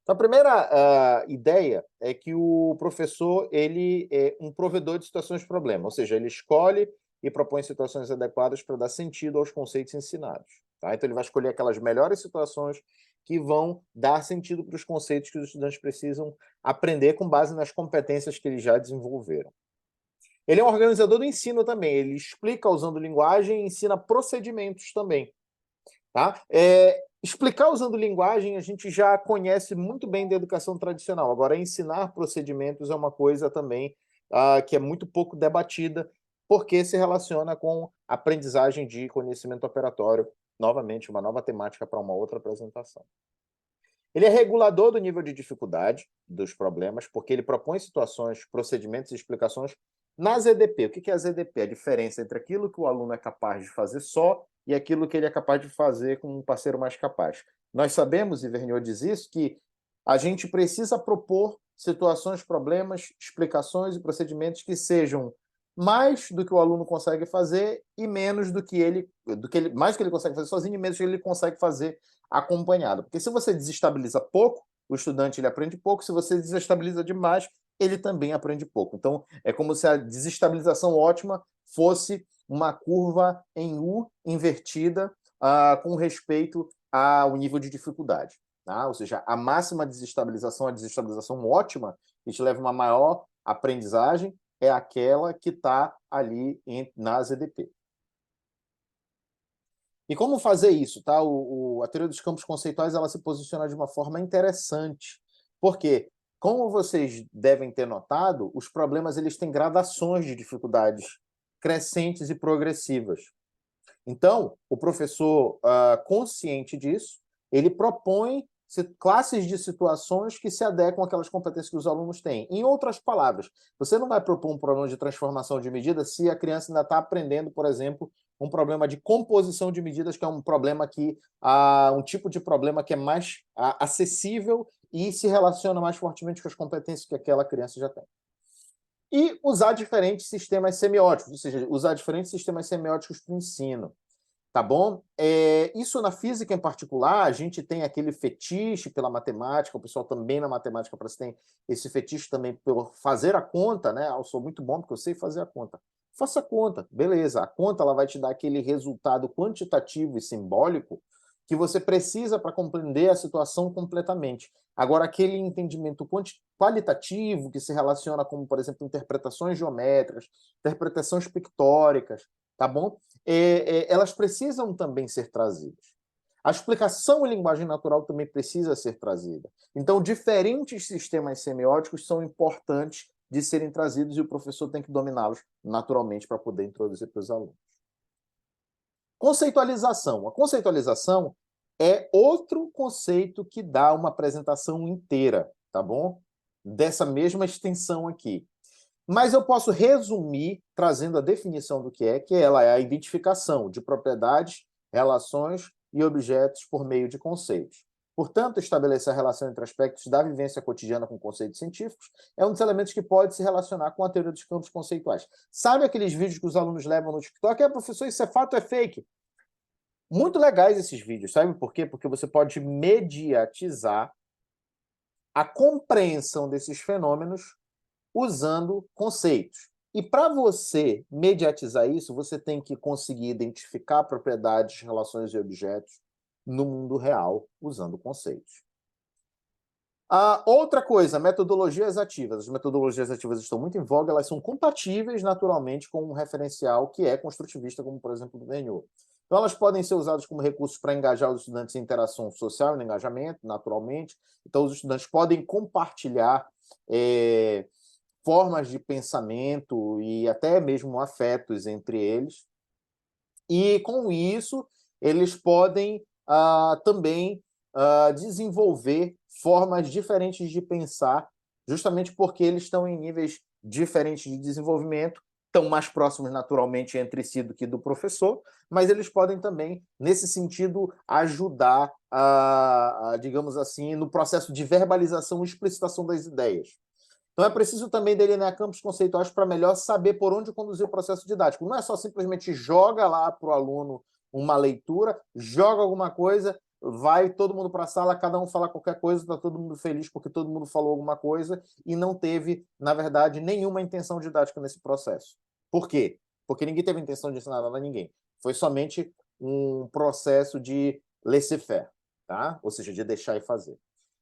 Então, a primeira ideia é que o professor ele é um provedor de situações de problema, ou seja, ele escolhe e propõe situações adequadas para dar sentido aos conceitos ensinados. Tá? Então, ele vai escolher aquelas melhores situações que vão dar sentido para os conceitos que os estudantes precisam aprender com base nas competências que eles já desenvolveram. Ele é um organizador do ensino também, ele explica usando linguagem e ensina procedimentos também. Tá? Explicar usando linguagem a gente já conhece muito bem da educação tradicional. Agora, ensinar procedimentos é uma coisa também que é muito pouco debatida, porque se relaciona com aprendizagem de conhecimento operatório. Novamente, uma nova temática para uma outra apresentação. Ele é regulador do nível de dificuldade dos problemas, porque ele propõe situações, procedimentos e explicações na ZDP. O que é a ZDP? A diferença entre aquilo que o aluno é capaz de fazer só e aquilo que ele é capaz de fazer com um parceiro mais capaz. Nós sabemos, e Vergniaud diz isso, que a gente precisa propor situações, problemas, explicações e procedimentos que sejam mais do que o aluno consegue fazer e menos do que ele mais do que ele consegue fazer sozinho e menos do que ele consegue fazer acompanhado. Porque se você desestabiliza pouco, o estudante ele aprende pouco, se você desestabiliza demais, ele também aprende pouco. Então, é como se a desestabilização ótima fosse uma curva em U invertida com respeito ao nível de dificuldade. Tá? Ou seja, a máxima desestabilização, a desestabilização ótima, que te leva a uma maior aprendizagem, é aquela que está ali na ZDP. E como fazer isso? Tá? A teoria dos campos conceituais ela se posiciona de uma forma interessante, porque, como vocês devem ter notado, os problemas eles têm gradações de dificuldades crescentes e progressivas. Então, o professor, consciente disso, ele propõe classes de situações que se adequam àquelas competências que os alunos têm. Em outras palavras, você não vai propor um problema de transformação de medida se a criança ainda está aprendendo, por exemplo, um problema de composição de medidas, que é um problema que um tipo de problema que é mais acessível e se relaciona mais fortemente com as competências que aquela criança já tem. E usar diferentes sistemas semióticos, ou seja, usar diferentes sistemas semióticos para o ensino. Tá bom? Isso na física em particular, a gente tem aquele fetiche pela matemática, o pessoal também na matemática parece que tem esse fetiche também por fazer a conta, né? Eu sou muito bom porque eu sei fazer a conta. Faça a conta, beleza. A conta ela vai te dar aquele resultado quantitativo e simbólico que você precisa para compreender a situação completamente. Agora, aquele entendimento qualitativo que se relaciona com, por exemplo, interpretações geométricas, interpretações pictóricas, tá bom? Elas precisam também ser trazidas. A explicação em linguagem natural também precisa ser trazida. Então, diferentes sistemas semióticos são importantes de serem trazidos e o professor tem que dominá-los naturalmente para poder introduzir para os alunos. Conceitualização. A conceitualização é outro conceito que dá uma apresentação inteira, tá bom? Dessa mesma extensão aqui. Mas eu posso resumir trazendo a definição do que ela é a identificação de propriedades relações e objetos por meio de conceitos. Portanto, estabelecer a relação entre aspectos da vivência cotidiana com conceitos científicos é um dos elementos que pode se relacionar com a teoria dos campos conceituais. Sabe aqueles vídeos que os alunos levam no TikTok? Professor, isso é fato ou é fake? Muito legais esses vídeos, sabe por quê? Porque você pode mediatizar a compreensão desses fenômenos usando conceitos. E para você mediatizar isso, você tem que conseguir identificar propriedades, relações e objetos no mundo real usando conceitos. Outra coisa, metodologias ativas. As metodologias ativas estão muito em voga, elas são compatíveis naturalmente com um referencial que é construtivista, como por exemplo o Vergniaud. Então elas podem ser usadas como recursos para engajar os estudantes em interação social e no engajamento, naturalmente. Então os estudantes podem compartilhar formas de pensamento e até mesmo afetos entre eles. E, com isso, eles podem também desenvolver formas diferentes de pensar, justamente porque eles estão em níveis diferentes de desenvolvimento, estão mais próximos naturalmente entre si do que do professor, mas eles podem também, nesse sentido, ajudar, digamos assim, no processo de verbalização e explicitação das ideias. Então, é preciso também delinear campos conceituais para melhor saber por onde conduzir o processo didático. Não é só simplesmente joga lá para o aluno uma leitura, joga alguma coisa, vai todo mundo para a sala, cada um fala qualquer coisa, está todo mundo feliz porque todo mundo falou alguma coisa e não teve, na verdade, nenhuma intenção didática nesse processo. Por quê? Porque ninguém teve intenção de ensinar nada a ninguém. Foi somente um processo de laissez-faire, tá? Ou seja, de deixar e fazer.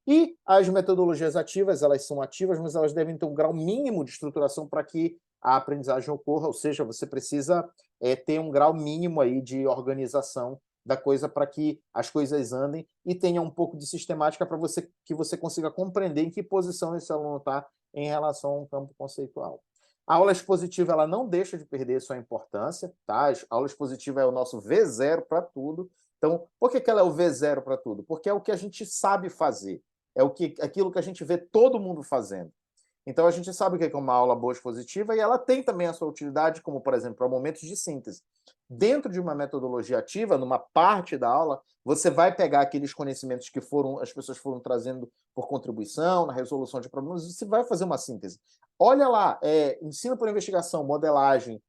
E as metodologias ativas, elas são ativas, mas elas devem ter um grau mínimo de estruturação para que a aprendizagem ocorra, ou seja, você precisa ter um grau mínimo aí de organização da coisa para que as coisas andem e tenha um pouco de sistemática para que você consiga compreender em que posição esse aluno está em relação a um campo conceitual. A aula expositiva ela não deixa de perder sua importância, tá? A aula expositiva é o nosso V0 para tudo. Então, por que ela é o V0 para tudo? Porque é o que a gente sabe fazer. É aquilo que a gente vê todo mundo fazendo. Então, a gente sabe o que é uma aula boa expositiva e ela tem também a sua utilidade, como, por exemplo, para momentos de síntese. Dentro de uma metodologia ativa, numa parte da aula, você vai pegar aqueles conhecimentos que as pessoas foram trazendo por contribuição, na resolução de problemas, e você vai fazer uma síntese. Olha lá, ensino por investigação, modelagem,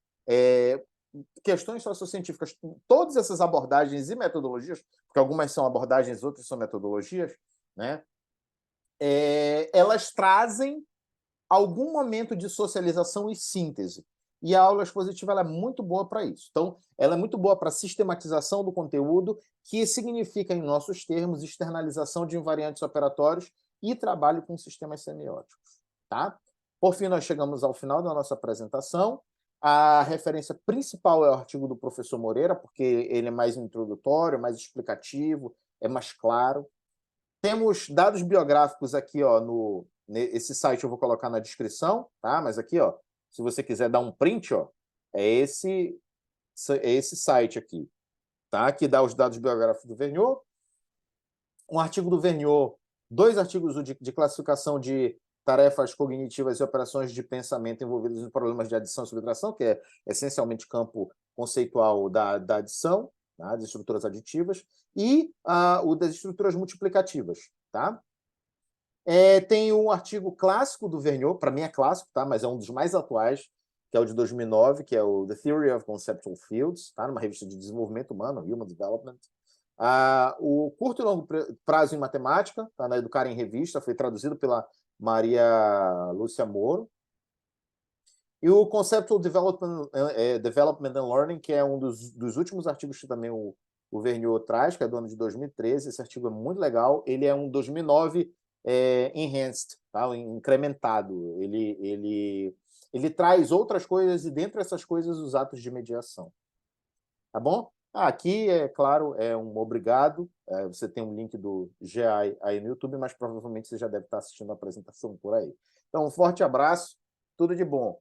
questões sociocientíficas, todas essas abordagens e metodologias, porque algumas são abordagens, outras são metodologias, né? Elas trazem algum momento de socialização e síntese. E a aula expositiva ela é muito boa para isso. Então, ela é muito boa para sistematização do conteúdo, que significa, em nossos termos, externalização de invariantes operatórios e trabalho com sistemas semióticos. Tá? Por fim, nós chegamos ao final da nossa apresentação. A referência principal é o artigo do professor Moreira, porque ele é mais introdutório, mais explicativo, é mais claro. Temos dados biográficos aqui, esse site eu vou colocar na descrição, tá? Mas aqui, se você quiser dar um print, é esse site aqui, tá? Que dá os dados biográficos do Vergniaud. Um artigo do Vergniaud, 2 artigos de classificação de tarefas cognitivas e operações de pensamento envolvidas em problemas de adição e subtração, que é essencialmente campo conceitual da adição, tá? Das estruturas aditivas, e o das estruturas multiplicativas. Tá? Tem um artigo clássico do Vergniaud, para mim é clássico, tá? Mas é um dos mais atuais, que é o de 2009, que é o The Theory of Conceptual Fields, tá? Numa revista de desenvolvimento humano, Human Development. O Curto e Longo Prazo em Matemática, tá? Na Educar em Revista, foi traduzido pela Maria Lúcia Moro. E o Conceptual Development and Learning, que é um dos últimos artigos que também o Vergniaud traz, que é do ano de 2013. Esse artigo é muito legal. Ele é um 2009 enhanced, tá? Incrementado. Ele traz outras coisas e, dentre essas coisas, os atos de mediação. Tá bom? Aqui, é claro, é um obrigado. Você tem um link do GI aí no YouTube, mas provavelmente você já deve estar assistindo a apresentação por aí. Então, um forte abraço. Tudo de bom.